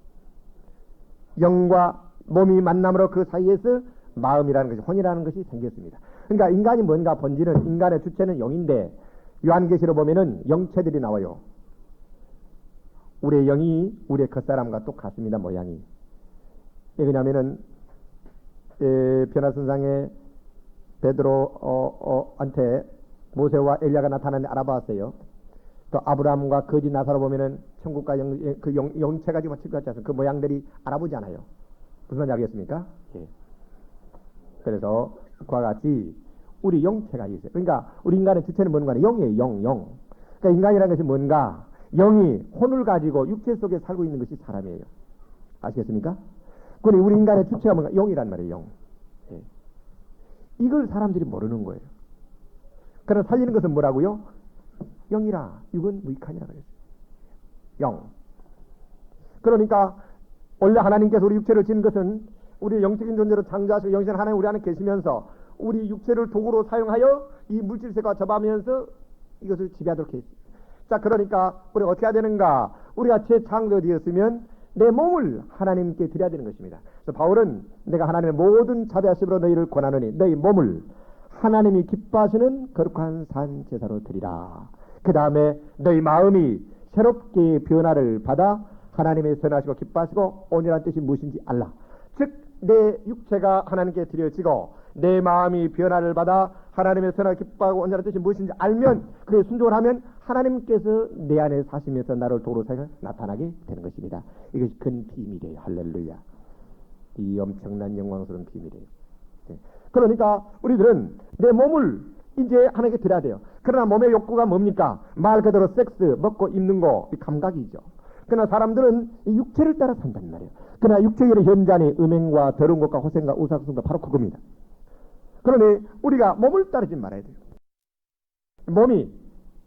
영과 몸이 만남으로 그 사이에서 마음이라는 것이 혼이라는 것이 생겼습니다. 그러니까 인간이 뭔가 본질은 인간의 주체는 영인데 요한계시로 보면은 영체들이 나와요. 우리의 영이 우리의 겉사람과 똑같습니다. 모양이. 왜냐하면은 변화선상에 베드로한테 모세와 엘리야가 나타나는데 알아봤어요. 또 아브라함과 거지 나사로 보면은 천국과 영체가 지금 같이 않습니까? 그 모양들이 알아보잖아요. 무슨 말인지 알겠습니까? 예. 그래서 그와 같이 우리 영체가 있어요. 그러니까 우리 인간의 주체는 뭔가? 영이에요. 영. 그러니까 인간이라는 것이 뭔가? 영이 혼을 가지고 육체 속에 살고 있는 것이 사람이에요. 아시겠습니까? 그러니 우리 인간의 주체가 뭔가? 영이란 말이에요. 영. 예. 이걸 사람들이 모르는 거예요. 그러나 살리는 것은 뭐라고요? 영이라. 육은 무익하니라 그랬어요. 영. 그러니까 원래 하나님께서 우리 육체를 지은 것은 우리 영적인 존재로 창조하시고 영신 하나님 우리 안에 계시면서 우리 육체를 도구로 사용하여 이 물질세가 접하면서 이것을 지배하도록 했습니다. 자, 그러니까 우리가 어떻게 해야 되는가? 우리가 재창조되었으면 내 몸을 하나님께 드려야 되는 것입니다. 그래서 바울은 내가 하나님의 모든 자비하심으로 너희를 권하노니 너희 몸을 하나님이 기뻐하시는 거룩한 산 제사로 드리라. 그 다음에 너희 마음이 새롭게 변화를 받아 하나님의 선하시고 기뻐하시고 온유한 뜻이 무엇인지 알라. 즉 내 육체가 하나님께 드려지고 내 마음이 변화를 받아 하나님의 선하고 기뻐하고 온유한 뜻이 무엇인지 알면 그에 순종을 하면 하나님께서 내 안에 사시면서 나를 도로 사여 나타나게 되는 것입니다. 이것이 큰 비밀이에요. 할렐루야. 이 엄청난 영광스러운 비밀이에요. 그러니까 우리들은 내 몸을 이제 하나님께 드려야 돼요. 그러나 몸의 욕구가 뭡니까? 말 그대로 섹스, 먹고 입는 거, 이 감각이죠. 그러나 사람들은 이 육체를 따라 산단 말이에요. 그러나 육체의 현장이 음행과 더러운 것과 호생과 우상숭배가 바로 그겁니다. 그러니 우리가 몸을 따르지 말아야 돼요.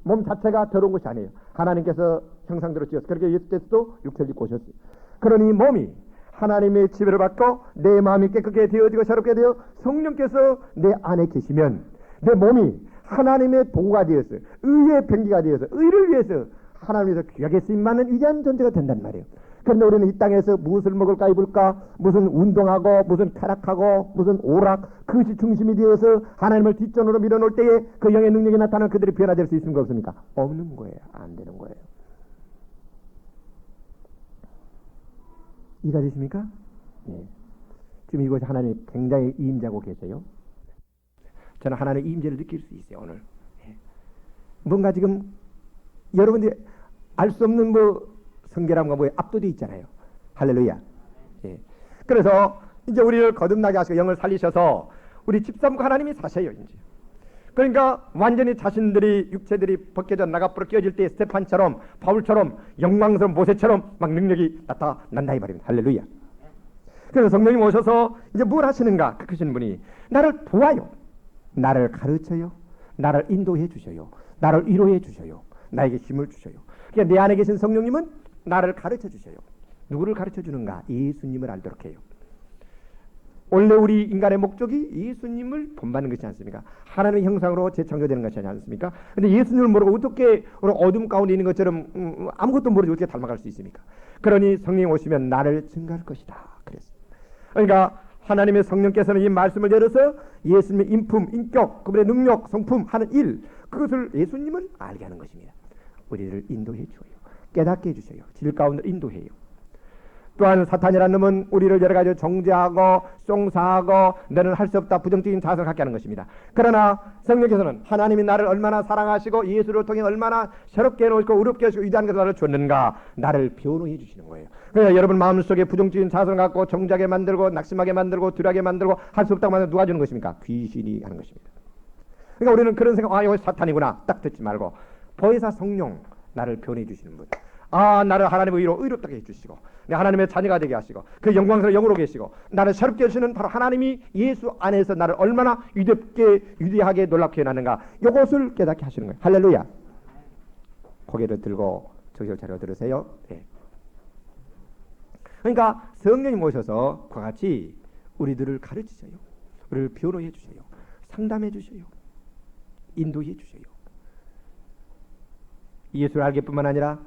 몸 자체가 더러운 것이 아니에요. 하나님께서 형상대로 지었어요. 그렇게 예수께서도 육체를 입고 오셨어요. 그러니 몸이 하나님의 지배를 받고 내 마음이 깨끗게 되어지고 새롭게 되어 성령께서 내 안에 계시면 내 몸이 하나님의 도구가 되어서 의의 병기가 되어서 의를 위해서 하나님에서 귀하게 쓰임받는 위대한 존재가 된단 말이에요. 그런데 우리는 이 땅에서 무엇을 먹을까 입을까, 무슨 운동하고 무슨 타락하고 무슨 오락, 그것이 중심이 되어서 하나님을 뒷전으로 밀어놓을 때에 그 영의 능력이 나타나는 그들이 변화될 수 있습니까? 없습니까? 없는 거예요. 안 되는 거예요. 이해가 되십니까? 네. 지금 이곳에 하나님이 굉장히 임재하고 계세요. 저는 하나님의 임재를 느낄 수 있어요. 오늘 뭔가 지금 여러분들이 알 수 없는 성결함과 압도되어 있잖아요. 할렐루야. 예. 그래서 이제 우리를 거듭나게 하시고 영을 살리셔서 우리 집사람과 하나님이 사셔요. 이제 그러니까 완전히 자신들이 육체들이 벗겨져 나가부러 끼어질 때 스테판처럼 바울처럼 영광스러운 모세처럼 막 능력이 나타난다 이 말입니다. 할렐루야. 그래서 성령님 오셔서 이제 뭘 하시는가? 크신 분이 나를 도와요. 나를 가르쳐요. 나를 인도해 주셔요. 나를 위로해 주셔요. 나에게 힘을 주셔요. 그러니까 내 안에 계신 성령님은 나를 가르쳐 주셔요. 누구를 가르쳐 주는가? 예수님을 알도록 해요. 원래 우리 인간의 목적이 예수님을 본받는 것이지 않습니까? 하나님의 형상으로 재창조되는 것이지 않습니까? 근데 예수님을 모르고 어떻게 어둠 가운데 있는 것처럼 아무것도 모르지 어떻게 닮아갈 수 있습니까? 그러니 성령이 오시면 나를 증거할 것이다. 그랬어요. 그러니까 하나님의 성령께서는 이 말씀을 열어서 예수님의 인품, 인격, 그분의 능력, 성품 하는 일, 그것을 예수님을 알게 하는 것입니다. 우리를 인도해 줘요. 깨닫게 해주셔요. 질 가운데 인도해요. 또한 사탄이라는 놈은 우리를 여러 가지 정죄하고 송사하고 너는 할 수 없다 부정적인 자세를 갖게 하는 것입니다. 그러나 성령께서는 하나님이 나를 얼마나 사랑하시고 예수를 통해 얼마나 새롭게 해놓고 의롭게 하시고 위대한 것을 나를 줬는가 나를 변호해 주시는 거예요. 그래서 여러분 마음속에 부정적인 자세를 갖고 정죄하게 만들고 낙심하게 만들고 두려하게 만들고 할 수 없다고 만들고 누가 주는 것입니까? 귀신이 하는 것입니다. 그러니까 우리는 그런 생각, 이거 사탄이구나 딱 듣지 말고 보혜사 성령 나를 변호해 주시는 분. 나를 하나님의 의롭게 해주시고 내 하나님의 자녀가 되게 하시고 그 영광스러운 영으로 계시고 나를 새롭게 하시는 바로 하나님이 예수 안에서 나를 얼마나 위대하게 놀랍게 해놨는가 이것을 깨닫게 하시는 거예요. 할렐루야. 고개를 들고 정신을 차려 들으세요. 네. 그러니까 성령님 오셔서 그와 같이 우리들을 가르치셔요. 우리를 변호해 주셔요. 상담해 주셔요. 인도해 주셔요. 예수를 알게 뿐만 아니라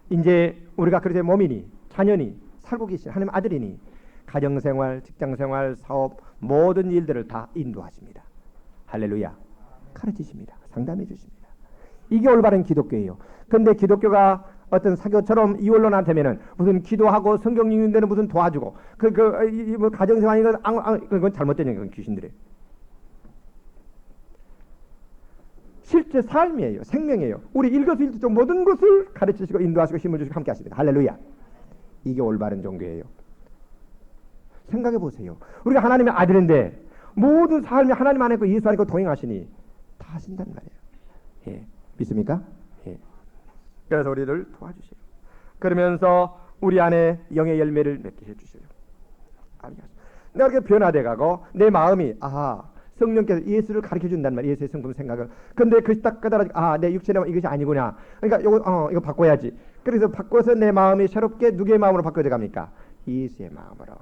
이제 우리가 그렇게 몸이니 자녀니 살고 계신 하나님 아들이니 가정생활, 직장생활, 사업 모든 일들을 다 인도하십니다. 할렐루야. 가르치십니다. 상담해 주십니다. 이게 올바른 기독교예요. 근데 기독교가 어떤 사교처럼 이원론한테면은 무슨 기도하고 성경 읽는 데는 무슨 도와주고 뭐 가정생활 이건 그건 잘못된 얘기예요. 귀신들이에요. 실제 삶이에요. 생명이에요. 우리 일거수일투족 모든 것을 가르치시고 인도하시고 힘을 주시고 함께 하십니다. 할렐루야. 이게 올바른 종교예요. 생각해 보세요. 우리가 하나님의 아들인데 모든 삶이 하나님 안에 있고 예수 안에 있고 동행하시니 다 하신단 말이에요. 예. 믿습니까? 예. 그래서 우리를 도와주세요. 그러면서 우리 안에 영의 열매를 맺게 해주세요. 내가 이렇게 변화돼 가고 내 마음이 성령께서 예수를 가르쳐 준단 말이에요. 예수의 성품 생각을. 근데 그것이 딱 깨달아 내 육체의 마음 이것이 아니구나. 그러니까 이거 바꿔야지. 그래서 바꿔서 내 마음이 새롭게 누구의 마음으로 바꿔져 갑니까? 예수의 마음으로.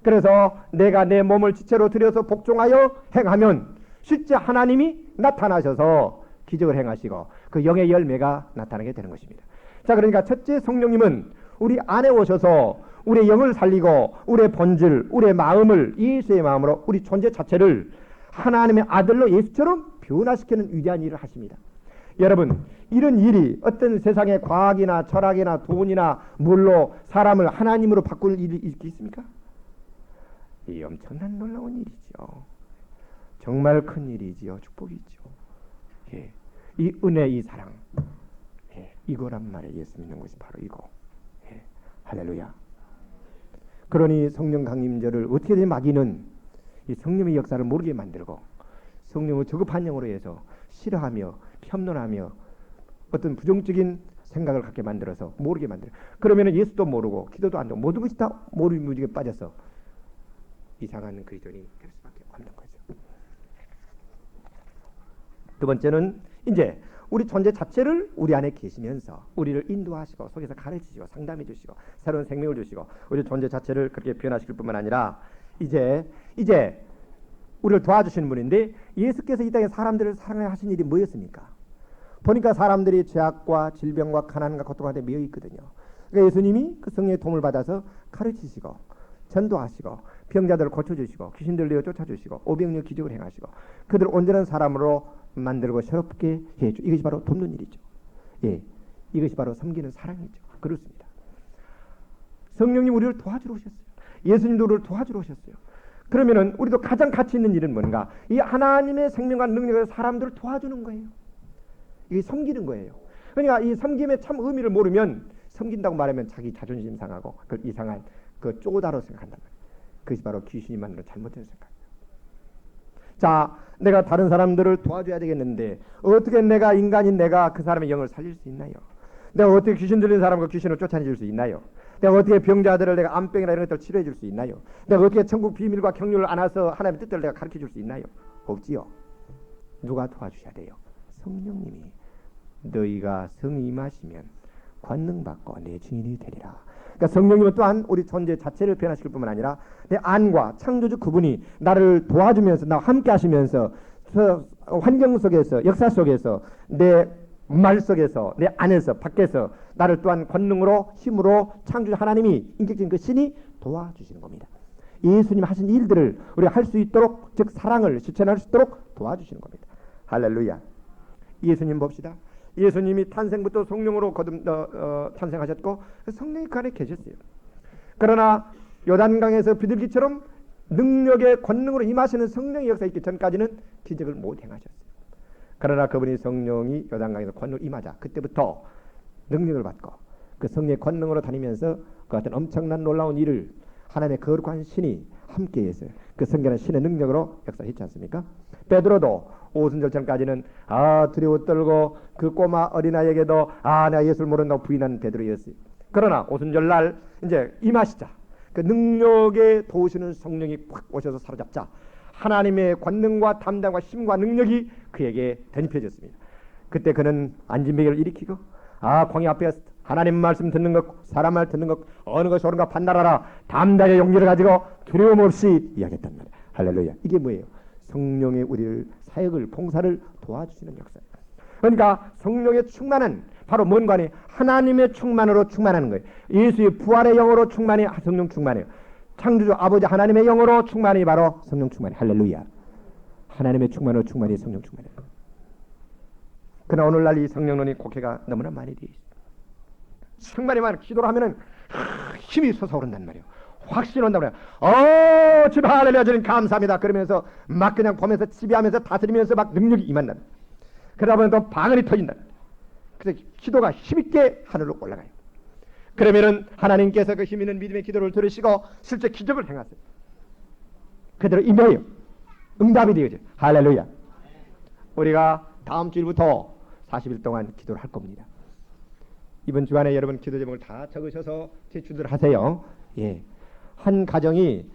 그래서 내가 내 몸을 지체로 들여서 복종하여 행하면 실제 하나님이 나타나셔서 기적을 행하시고 그 영의 열매가 나타나게 되는 것입니다. 자, 그러니까 첫째 성령님은 우리 안에 오셔서 우리의 영을 살리고 우리의 본질, 우리의 마음을 예수의 마음으로 우리 존재 자체를 하나님의 아들로 예수처럼 변화시키는 위대한 일을 하십니다. 여러분, 이런 일이 어떤 세상의 과학이나 철학이나 돈이나 물로 사람을 하나님으로 바꿀 일이 있습니까? 이 엄청난 놀라운 일이죠. 정말 큰 일이지요. 축복이죠. 예. 이 은혜, 이 사랑, 이거란 말이에요. 예수 믿는 것이 바로 이거. 할렐루야. 그러니 성령 강림절을 어떻게든 마귀는 이 성령의 역사를 모르게 만들고 성령의 저급한 영으로 해서 싫어하며 편론하며 어떤 부정적인 생각을 갖게 만들어서 모르게 만들어. 그러면 예수도 모르고 기도도 안 되고 모든 것이 다 모르무지게 빠져서 이상한 그리스도인이 될 수밖에 없는 거죠. 두 번째는 이제 우리 존재 자체를 우리 안에 계시면서 우리를 인도하시고 속에서 가르치시고 상담해 주시고 새로운 생명을 주시고 우리 존재 자체를 그렇게 변화시킬 뿐만 아니라 이제 우리를 도와주시는 분인데 예수께서 이 땅에 사람들을 사랑하신 일이 뭐였습니까? 보니까 사람들이 죄악과 질병과 가난과 고통 가운데 매여 있거든요. 그러니까 예수님이 그 성령의 도움을 받아서 가르치시고 전도하시고 병자들을 고쳐주시고 귀신들 내어 쫓아주시고 오병이어 기적을 행하시고 그들을 온전한 사람으로 만들고 새롭게 해줘. 이것이 바로 돕는 일이죠. 예, 이것이 바로 섬기는 사랑이죠. 그렇습니다. 성령님 우리를 도와주러 오셨어요. 예수님도 우리를 도와주러 오셨어요. 그러면은 우리도 가장 가치 있는 일은 뭔가? 이 하나님의 생명과 능력을 사람들을 도와주는 거예요. 이게 섬기는 거예요. 그러니까 이 섬김의 참 의미를 모르면 섬긴다고 말하면 자기 자존심 상하고 그 이상한 그 쪼다로 생각한단 말이에요. 그것이 바로 귀신이 만드는 잘못된 생각이에요. 자, 내가 다른 사람들을 도와줘야 되겠는데 어떻게 내가 인간인 내가 그 사람의 영을 살릴 수 있나요? 내가 어떻게 귀신 들린 사람과 귀신을 쫓아내줄 수 있나요? 내가 어떻게 병자들을 내가 암병이나 이런 것들을 치료해 줄 수 있나요? 내가 어떻게 천국 비밀과 경륜을 안아서 하나님의 뜻대로 내가 가르쳐 줄 수 있나요? 없지요. 누가 도와주셔야 돼요? 성령님이. 너희가 성이 임하시면 권능받고 내 증인이 되리라. 그러니까 성령님은 또한 우리 존재 자체를 변화시킬 뿐만 아니라 내 안과 창조주 그분이 나를 도와주면서 나와 함께 하시면서 환경 속에서 역사 속에서 내 말 속에서 내 안에서 밖에서 나를 또한 권능으로 힘으로 창조주 하나님이 인격적인 그 신이 도와주시는 겁니다. 예수님 하신 일들을 우리가 할 수 있도록 즉 사랑을 실천할 수 있도록 도와주시는 겁니다. 할렐루야. 예수님 봅시다. 예수님이 탄생부터 성령으로 탄생하셨고 성령이 그 안에 계셨어요. 그러나 요단강에서 비둘기처럼 능력의 권능으로 임하시는 성령의 역사 있기 전까지는 기적을 못 행하셨어요. 그러나 그분이 성령이 요단강에서 권능을 임하자 그때부터 능력을 받고 그 성령의 권능으로 다니면서 그 같은 엄청난 놀라운 일을 하나님의 거룩한 신이 함께해서 그 성결한 신의 능력으로 역사했지 않습니까? 베드로도 오순절 전까지는 두려워 떨고 그 꼬마 어린아이에게도 내가 예수를 모른다고 부인하는 베드로였어요. 그러나 오순절날 이제 임하시자 그 능력에 도우시는 성령이 확 오셔서 사로잡자 하나님의 권능과 담당과 힘과 능력이 그에게 덧입혀졌습니다. 그때 그는 안진뱅이를 일으키고 광야 앞에 하나님 말씀 듣는 것 사람 말 듣는 것 어느 것이 옳은가 판단하라 담당의 용기를 가지고 두려움 없이 이야기했단 말이에요. 할렐루야. 이게 뭐예요? 성령의 우리를 사역을 봉사를 도와주시는 역사예요. 그러니까 성령의 충만은 바로 뭔가 하니 하나님의 충만으로 충만하는 거예요. 예수의 부활의 영으로 충만이 성령 충만이에요. 창조주 아버지 하나님의 영으로 충만이 바로 성령 충만이에요. 할렐루야. 하나님의 충만으로 충만이 성령 충만이에요. 그러나 오늘날 이 성령론이 곡해가 너무나 많이 되어 있어요. 충만히만 기도를 하면은 힘이 솟아오른단 말이에요. 확신 온다고 그래요. 주님 할렐루야 주님 감사합니다. 그러면서 막 그냥 보면서 지배하면서 다스리면서 막 능력이 임한다. 그러다 보면 또 방언이 터진다. 그래서 기도가 힘있게 하늘로 올라가요. 그러면은 하나님께서 그 힘있는 믿음의 기도를 들으시고 실제 기적을 행하세요. 그대로 임해요. 응답이 되어져. 할렐루야. 우리가 다음 주일부터 40일 동안 기도를 할 겁니다. 이번 주간에 여러분 기도 제목을 다 적으셔서 제출들 하세요. 예. 한 가정이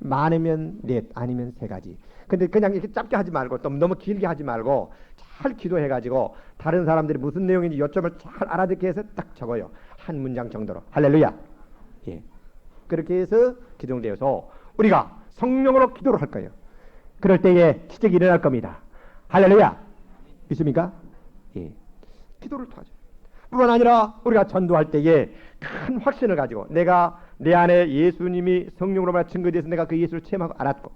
많으면 넷 아니면 세 가지. 근데 그냥 이렇게 짧게 하지 말고 또 너무 길게 하지 말고 잘 기도해가지고 다른 사람들이 무슨 내용인지 요점을 잘 알아듣게 해서 딱 적어요. 한 문장 정도로. 할렐루야. 예. 그렇게 해서 기도되어서 우리가 성령으로 기도를 할 거예요. 그럴 때에 기적이 일어날 겁니다. 할렐루야. 믿습니까? 예. 기도를 도와줘요. 뿐만 아니라 우리가 전도할 때에 큰 확신을 가지고 내가 내 안에 예수님이 성령으로 말해 증거돼서 내가 그 예수를 체험하고 알았고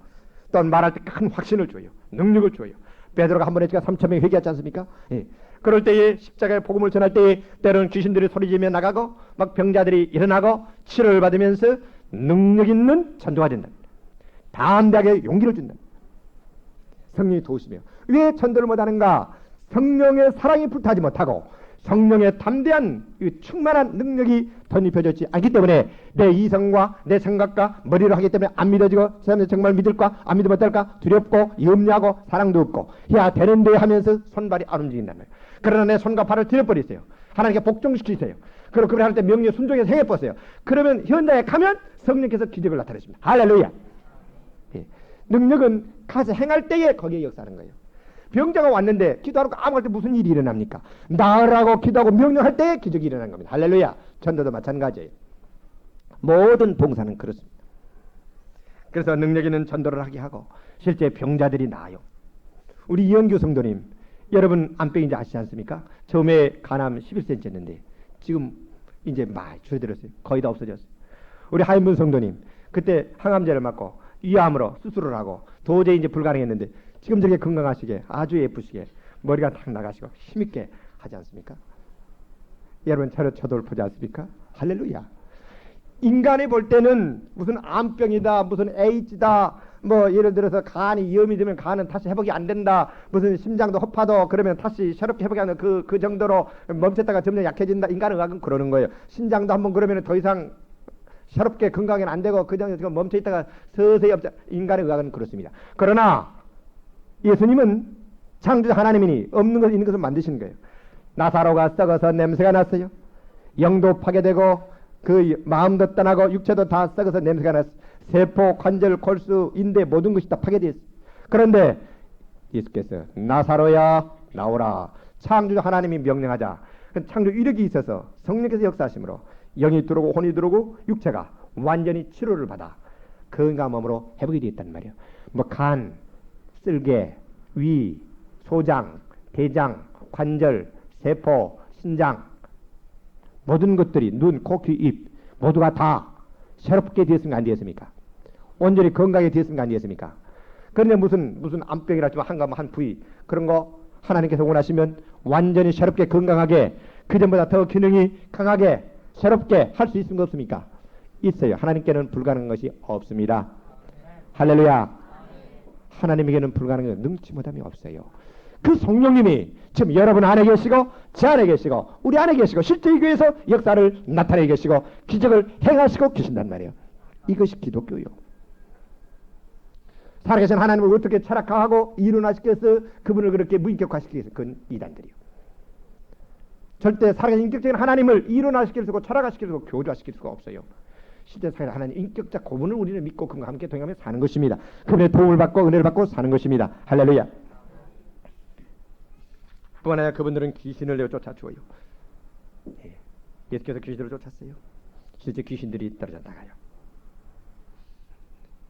또 말할 때 큰 확신을 줘요. 능력을 줘요. 베드로가 한 번에 3,000명이 회개하지 않습니까? 예. 그럴 때에 십자가의 복음을 전할 때에 때로는 귀신들이 소리지며 나가고 막 병자들이 일어나고 치료를 받으면서 능력 있는 전도가 된다. 담대하게 용기를 준다. 성령이 도우시며 왜 전도를 못하는가? 성령의 사랑이 불타지 못하고 성령의 담대한 충만한 능력이 덧입혀졌지 않기 때문에 내 이성과 내 생각과 머리로 하기 때문에 안 믿어지고 사람들 정말 믿을까 안 믿으면 어떨까 두렵고 염려하고 사랑도 없고 해야 되는데 하면서 손발이 안 움직인단 말이에요. 그러나 내 손과 발을 들여버리세요. 하나님께 복종시키세요. 그리고 그걸 할 때 명령 순종해서 행해보세요. 그러면 현장에 가면 성령께서 기적을 나타내십니다. 할렐루야. 예. 능력은 가서 행할 때에 거기에 역사하는 거예요. 병자가 왔는데 기도하고 아무 할 때 무슨 일이 일어납니까? 나으라고 기도하고 명령할 때에 기적이 일어나는 겁니다. 할렐루야. 전도도 마찬가지예요. 모든 봉사는 그렇습니다. 그래서 능력 있는 전도를 하게 하고 실제 병자들이 나아요. 우리 이현규 성도님, 여러분 암병인지 아시지 않습니까? 처음에 간암 11cm였는데 지금 이제 많이 줄어들었어요. 거의 다 없어졌어요. 우리 하인분 성도님, 그때 항암제를 맞고 위암으로 수술을 하고 도저히 이제 불가능했는데 지금 저렇게 건강하시게 아주 예쁘시게 머리가 탁 나가시고 힘있게 하지 않습니까? 여러분 저도 보지 않습니까? 할렐루야. 인간이 볼 때는 무슨 암병이다, 무슨 에이즈다, 뭐 예를 들어서 간이 위험이 되면 간은 다시 회복이 안 된다, 무슨 심장도 허파도 그러면 다시 새롭게 회복이 안 된다, 그 정도로 멈췄다가 점점 약해진다. 인간의학은 그러는 거예요. 신장도 한번 그러면 더 이상 새롭게 건강에는 안 되고 그 정도 멈춰 있다가 서서히 없자. 인간의 의학은 그렇습니다. 그러나 예수님은 창조자 하나님이니 없는 것 있는 것을 만드시는 거예요. 나사로가 썩어서 냄새가 났어요. 영도 파괴되고 그 마음도 떠나고 육체도 다 썩어서 냄새가 났어요. 세포, 관절, 골수, 인대 모든 것이 다 파괴되었어요. 그런데 예수께서 나사로야 나오라. 창조자 하나님이 명령하자. 창조 위력이 있어서 성령께서 역사하심으로 영이 들어오고 혼이 들어오고 육체가 완전히 치료를 받아 건강한 몸으로 회복이 되었단 말이에요. 뭐 간, 쓸개, 위, 소장, 대장, 관절, 세포, 신장 모든 것들이 눈, 코, 귀, 입 모두가 다 새롭게 되었습니까? 안 되었습니까? 온전히 건강하게 되었습니까? 안 되었습니까? 그런데 무슨 암병이라지만 한 부위 그런 거 하나님께서 원하시면 완전히 새롭게 건강하게 그전보다 더 기능이 강하게 새롭게 할 수 있는 거 없습니까? 있어요. 하나님께는 불가능한 것이 없습니다. 할렐루야. 하나님에게는 불가능한 능치 못함이 없어요. 그 성령님이 지금 여러분 안에 계시고 제 안에 계시고 우리 안에 계시고 실제 이 교회에서 역사를 나타내 계시고 기적을 행하시고 계신단 말이에요. 이것이 기독교요. 살아계신 하나님을 어떻게 철학화하고 이론화시켜서 그분을 그렇게 무인격화시키기 위해서 그건 이단들이요. 절대 살아계신 인격적인 하나님을 이론화시킬 수고 철학화시킬 수고 교조화시킬 수가 없어요. 실제 살아계신 하나님 인격자 고분을 우리는 믿고 그분과 함께 동행하며 사는 것입니다. 그분의 도움을 받고 은혜를 받고 사는 것입니다. 할렐루야. 뿐만 아니라 그분들은 귀신을 내어 쫓아주어요. 예. 예수께서 귀신들을 쫓았어요. 실제 귀신들이 떨어져 나가요.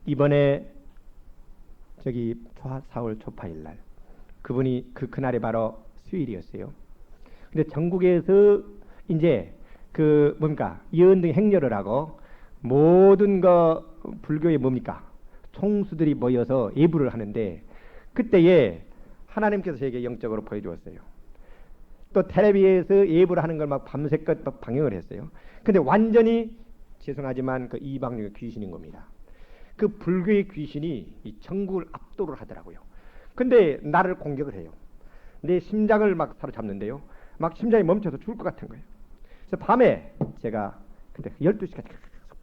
이번에 저기 4월 초파일 날 그분이 그날이 바로 수요일이었어요. 근데 전국에서 이제 그 뭡니까 예언등 행렬을 하고 모든 거 불교의 뭡니까 총수들이 모여서 예불을 하는데 그때에 하나님께서 저에게 영적으로 보여주었어요. 또 텔레비에서 예불을 하는 걸 막 밤새껏 막 방영을 했어요. 근데 완전히 죄송하지만 그 이방인의 귀신인 겁니다. 그 불교의 귀신이 이 전국을 압도를 하더라고요. 근데 나를 공격을 해요. 내 심장을 막 사로잡는데요. 막 심장이 멈춰서 죽을 것 같은 거예요. 그래서 밤에 제가 그때 12시까지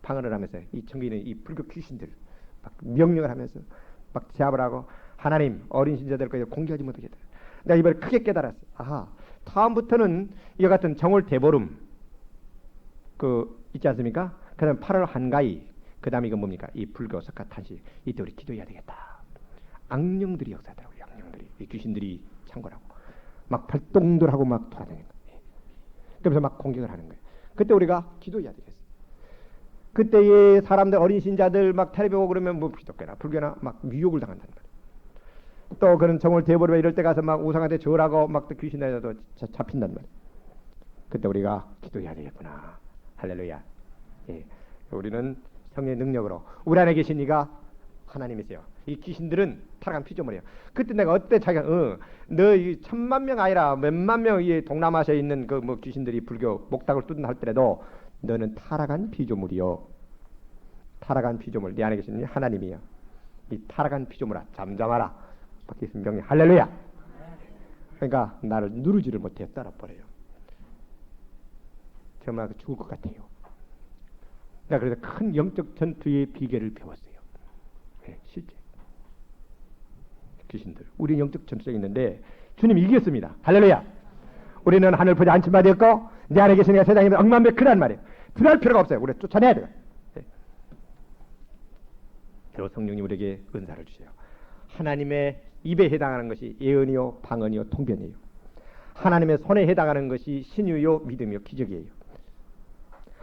방언을 하면서 이 전국에 있는 이 불교 귀신들 막 명령을 하면서 막 제압을 하고 하나님 어린 신자들까지 공개하지 못하겠다. 내가 이번에 크게 깨달았어요. 아하, 다음부터는 이와 같은 정월 대보름 그 있지 않습니까? 그 다음에 8월 한가위 그 다음에 이건 뭡니까? 이 불교 석가탄시 이때 우리 기도해야 되겠다. 악령들이 역사하더라고요. 악령들이 이 귀신들이 창궐하고 막 발동들하고 막 돌아다니는 거예요. 그래서 막 공격을 하는 거예요. 그때 우리가 기도해야 되겠어요. 그때의 사람들 어린 신자들 막 텔레비 보고 그러면 뭐 기독교나 불교나 막 미혹을 당한단 말이에요. 또 그런 정월 대보름에 이럴 때 가서 막 우상한테 절하고 막 또 귀신들에도 잡힌단 말이에요. 그때 우리가 기도해야 되겠구나. 할렐루야. 예. 우리는 성령의 능력으로 우리 안에 계신 이가 하나님이세요. 이 귀신들은 타락한 피조물이에요. 그때 내가 어때 자기가 너 이 1000만 명 아니라 몇만 명 이 동남아시아에 있는 그 뭐 귀신들이 불교 목탁을 뚫는 할 때라도 너는 타락한 피조물이요. 타락한 피조물. 네 안에 계신 하나님이요. 이 타락한 피조물아 잠잠하라. 밖에 있는 명령. 할렐루야. 그러니까 나를 누르지를 못해 떨어버려요. 정말 죽을 것 같아요. 내가 그래서 큰 영적 전투의 비결을 배웠어요. 네, 실제 귀신들, 우리 영적 전투에 있는데 주님이 이겼습니다. 할렐루야. 우리는 하늘 보지 않지 말되었고 내 안에 계신 이가 세상에 억만백크란 말이에요. 두려울 필요가 없어요. 우리 쫓아내야 돼요. 네. 그리고 성령님 우리에게 은사를 주세요. 하나님의 입에 해당하는 것이 예언이요, 방언이요, 통변이에요. 하나님의 손에 해당하는 것이 신유요, 믿음이요, 기적이에요.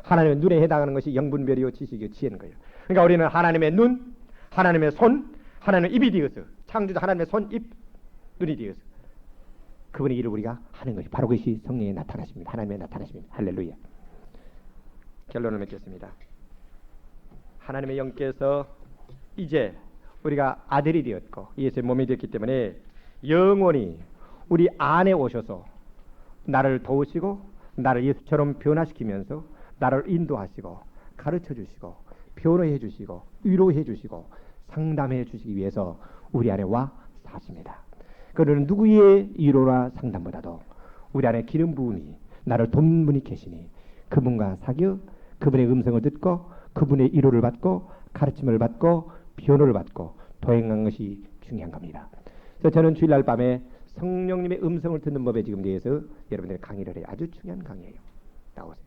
하나님의 눈에 해당하는 것이 영분별이요, 지식이요, 지혜인 거예요. 그러니까 우리는 하나님의 눈, 하나님의 손, 하나님의 입이 되어서 창조주 하나님의 손, 입, 눈이 되어서 그분의 일을 우리가 하는 것이 바로 그것이 성령의 나타나십니다. 하나님의 나타나십니다. 할렐루야. 결론을 맺겠습니다. 하나님의 영께서 이제 우리가 아들이 되었고 예수의 몸이 되었기 때문에 영원히 우리 안에 오셔서 나를 도우시고 나를 예수처럼 변화시키면서 나를 인도하시고 가르쳐 주시고 변호해 주시고 위로해 주시고 상담해 주시기 위해서 우리 안에 와 사십니다. 그는 누구의 위로나 상담보다도 우리 안에 기름 부음이 나를 돕는 분이 계시니 그분과 사귀어 그분의 음성을 듣고 그분의 위로를 받고 가르침을 받고 변호를 받고 도행한 것이 중요한 겁니다. 그래서 저는 주일날 밤에 성령님의 음성을 듣는 법에 지금 대해서 여러분들의 강의를 해요. 아주 중요한 강의예요. 나오세요.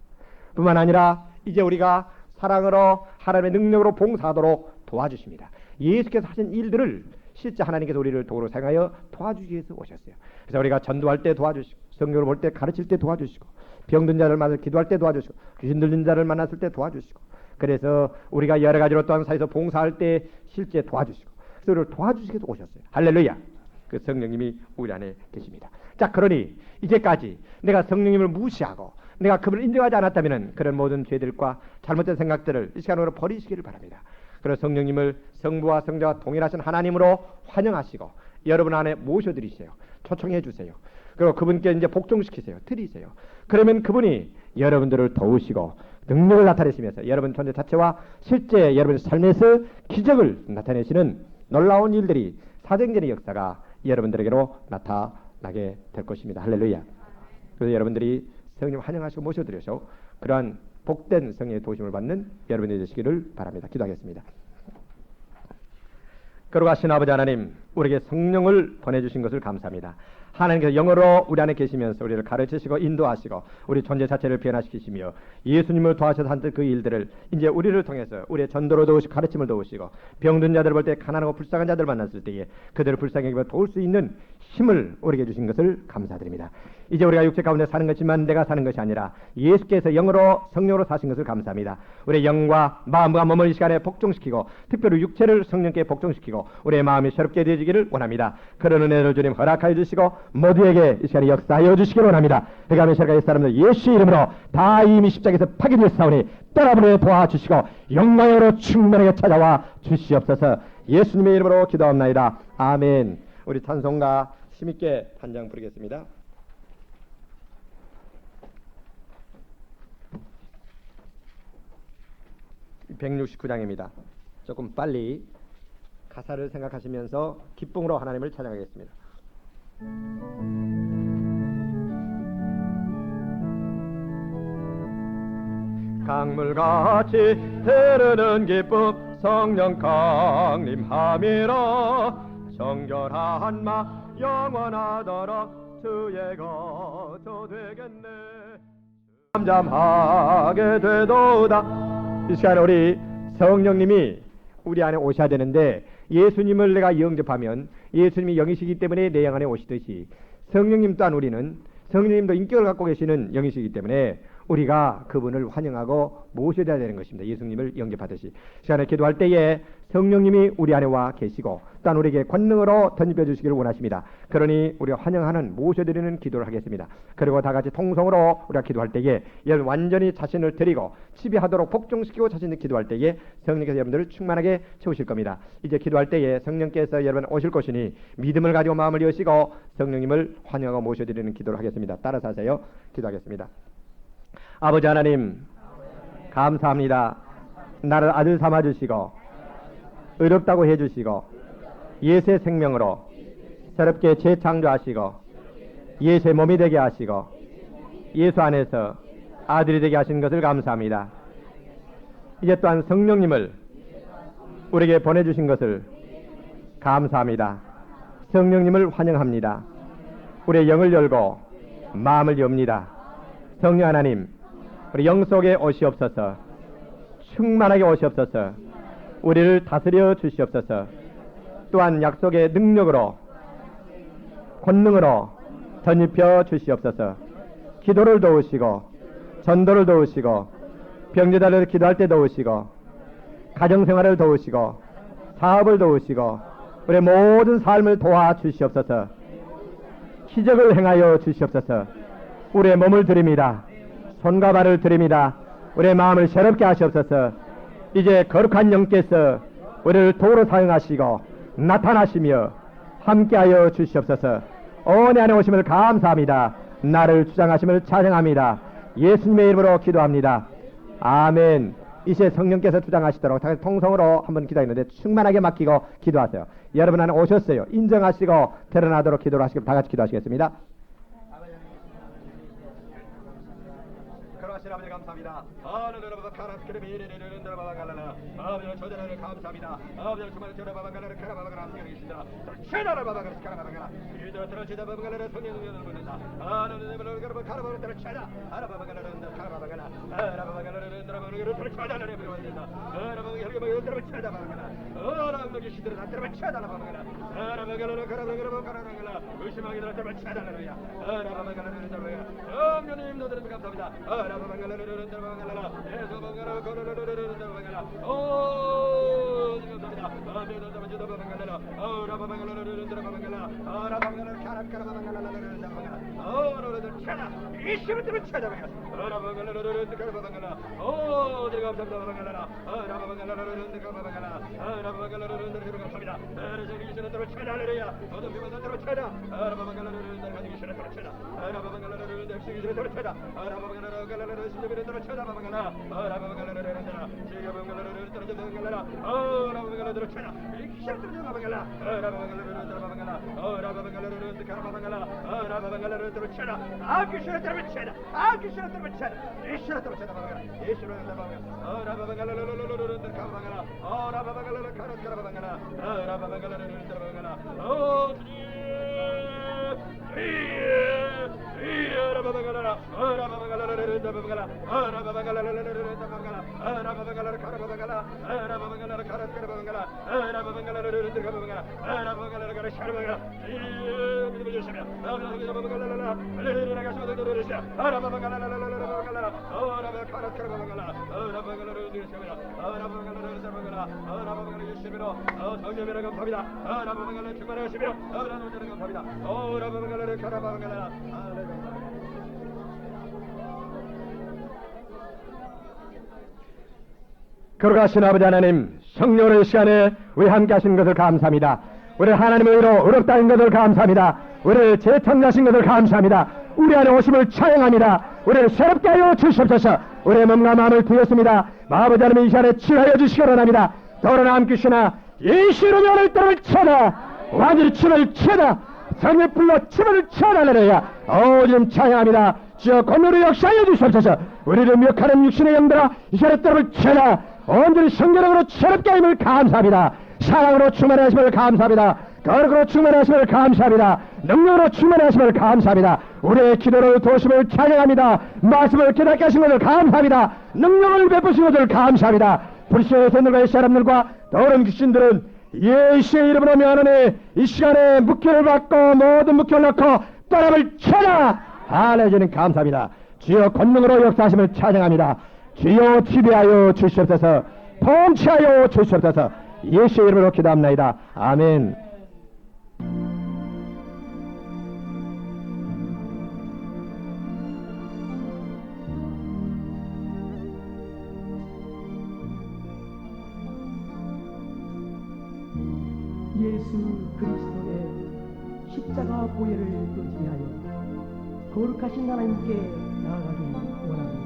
뿐만 아니라 이제 우리가 사랑으로 하나님의 능력으로 봉사하도록 도와주십니다. 예수께서 하신 일들을 실제 하나님께서 우리를 도구로 사용하여 도와주기 위해서 오셨어요. 그래서 우리가 전도할 때 도와주시고 성경을 볼 때 가르칠 때 도와주시고 병든 자를 만나 기도할 때 도와주시고 귀신 들린 자를 만났을 때 도와주시고 그래서 우리가 여러 가지로 또한 사회에서 봉사할 때 실제 도와주시고 그래서 우리를 도와주시기 위해서 오셨어요. 할렐루야. 그 성령님이 우리 안에 계십니다. 자, 그러니 이제까지 내가 성령님을 무시하고 내가 그분을 인정하지 않았다면 그런 모든 죄들과 잘못된 생각들을 이 시간으로 버리시기를 바랍니다. 그래서 성령님을 성부와 성자와 동일하신 하나님으로 환영하시고 여러분 안에 모셔드리세요. 초청해 주세요. 그리고 그분께 이제 복종시키세요. 드리세요. 그러면 그분이 여러분들을 도우시고 능력을 나타내시면서 여러분 존재 자체와 실제 여러분의 삶에서 기적을 나타내시는 놀라운 일들이 사정전의 역사가 여러분들에게로 나타나게 될 것입니다. 할렐루야. 그래서 여러분들이 성령 환영하시고 모셔드려서 그러한 복된 성령의 도심을 받는 여러분이 되시기를 바랍니다. 기도하겠습니다. 거룩하신 아버지 하나님, 우리에게 성령을 보내주신 것을 감사합니다. 하나님께서 영으로 우리 안에 계시면서 우리를 가르치시고 인도하시고 우리 존재 자체를 변화시키시며 예수님을 도와셔서 한 그 일들을 이제 우리를 통해서 우리의 전도로 도우시고 가르침을 도우시고 병든 자들을 볼 때 가난하고 불쌍한 자들을 만났을 때에 그들을 불쌍히 여기며 도울 수 있는 힘을 우리에게 주신 것을 감사드립니다. 이제 우리가 육체 가운데 사는 것이지만 내가 사는 것이 아니라 예수께서 영으로 성령으로 사신 것을 감사합니다. 우리의 영과 마음과 몸을 이 시간에 복종시키고 특별히 육체를 성령께 복종시키고 우리의 마음이 새롭게 되어지기를 원합니다. 그런 은혜를 주님 허락하여 주시고 모두에게 이 시간에 역사하여 주시기를 원합니다. 그러면 이 사람들 예수의 이름으로 다 이미 십자가에서 파괴되었사오니 떠나보내 도와주시고 영광으로 충만하게 찾아와 주시옵소서. 예수님의 이름으로 기도합나이다. 아멘. 우리 찬송가 힘있게 한 장 부르겠습니다. (169장입니다) 조금 빨리 가사를 생각하시면서 기쁨으로 하나님을 찬양하겠습니다. 강물같이 흐르는 기쁨 성령 강림함이라 정결한 마 영원하도록 주의 거처 되겠네. 잠잠하게 되도다. 이 시간에 우리 성령님이 우리 안에 오셔야 되는데 예수님을 내가 영접하면 예수님이 영이시기 때문에 내 영 안에 오시듯이 성령님 또한 우리는 성령님도 인격을 갖고 계시는 영이시기 때문에 우리가 그분을 환영하고 모셔야 되는 것입니다. 예수님을 영접하듯이 시간에 기도할 때에 성령님이 우리 안에 와 계시고 또한 우리에게 권능으로 던져 주시기를 원하십니다. 그러니 우리가 환영하는 모셔드리는 기도를 하겠습니다. 그리고 다 같이 통성으로 우리가 기도할 때에 여러분 완전히 자신을 드리고 지배하도록 복종시키고 자신을 기도할 때에 성령께서 여러분들을 충만하게 채우실 겁니다. 이제 기도할 때에 성령께서 여러분 오실 것이니 믿음을 가지고 마음을 여시고 성령님을 환영하고 모셔드리는 기도를 하겠습니다. 따라서 하세요. 기도하겠습니다. 아버지 하나님, 감사합니다. 나를 아들 삼아주시고 의롭다고 해주시고 예수의 생명으로 새롭게 재창조하시고 예수의 몸이 되게 하시고 예수 안에서 아들이 되게 하신 것을 감사합니다. 이제 또한 성령님을 우리에게 보내주신 것을 감사합니다. 성령님을 환영합니다. 우리의 영을 열고 마음을 엽니다. 성령 하나님, 우리 영 속에 오시옵소서. 충만하게 오시옵소서. 우리를 다스려 주시옵소서. 또한 약속의 능력으로 권능으로 덧입혀 주시옵소서. 기도를 도우시고 전도를 도우시고 병자들을 기도할 때 도우시고 가정생활을 도우시고 사업을 도우시고 우리의 모든 삶을 도와 주시옵소서. 기적을 행하여 주시옵소서. 우리의 몸을 드립니다. 손과 발을 드립니다. 우리의 마음을 새롭게 하시옵소서. 이제 거룩한 영께서 우리를 도로 사용하시고 나타나시며 함께하여 주시옵소서. 내 안에 오심을 감사합니다. 나를 주장하심을 찬양합니다. 예수님의 이름으로 기도합니다. 아멘. 이제 성령께서 주장하시도록 다같이 통성으로 한번 기도했는데 충만하게 맡기고 기도하세요. 여러분 안에 오셨어요. 인정하시고 드러나도록 기도를 하시고 다같이 기도하시겠습니다. 아버지 감사합니다. 아버지 저자를 감사합니다. 아버지 정말 저를 바바가를 카라바바가 함께하겠습니다. 최다를 바바가를 카라바바가 이들을 최다 바바가를 성령을 보낸다. 아버지 카라바바를 최다 아라바바가를 카라바바가 아라바바가를 들어보는 최다를 보낸다. 아라바바가 혈기를 최다 바바가 아라바바가 시들을 나트를 최다를 바바가 아라바바가를 카라바바가 의심하게 들을 최다를야 아라바바가를 들어야 성령님 너들을 감사합니다. 아라바바가를 들어가라 예수방가를 걸어라 거룩하신 아버지 하나님, 성령의 시간에 우리 함께 하신 것을 감사합니다. 우리 하나님의 의로 의롭다는 것을 감사합니다. 우리를 재청하신 것을 감사합니다. 우리 안에 오심을 찬양합니다. 우리를 새롭게 하여 주시옵소서. 우리의 몸과 마음을 드렸습니다. 아버지 하나님 이 시간에 치료하여 주시기 원합니다. 더러나 함께시나 예수로 면을 떠를 쳐다 완전히 침을 쳐다 성의 불로 침을 쳐달라야 오줌 찬양합니다. 주여 권능으로 역사하여 주시옵소서. 우리를 미혹하는 육신의 영들아 이 시간에 떠를 쳐다 온전히 성결함으로 새롭게 하심을 감사합니다. 사랑으로 충만하심을 감사합니다. 거룩으로 충만하심을 감사합니다. 능력으로 충만하심을 감사합니다. 우리의 기도를 도심을 찬양합니다. 말씀을 깨닫게 하신 것을 감사합니다. 능력을 베푸신 것을 감사합니다. 불신의 선들과 사람들과 더러운 귀신들은 예수의 이름으로 명하노니 이 시간에 묵혀를 받고 모든 묵혀를 넣고 떠남을 쳐라. 할렐루야. 감사합니다. 주여 권능으로 역사하심을 찬양합니다. 주여 지배하여 주시옵소서. 통치하여 주시옵소서. 예수의 이름으로 기도합나이다. 아멘. 예수 그리스도의 십자가 보혈을 의지하여 거룩하신 하나님께 나아가기 원합니다.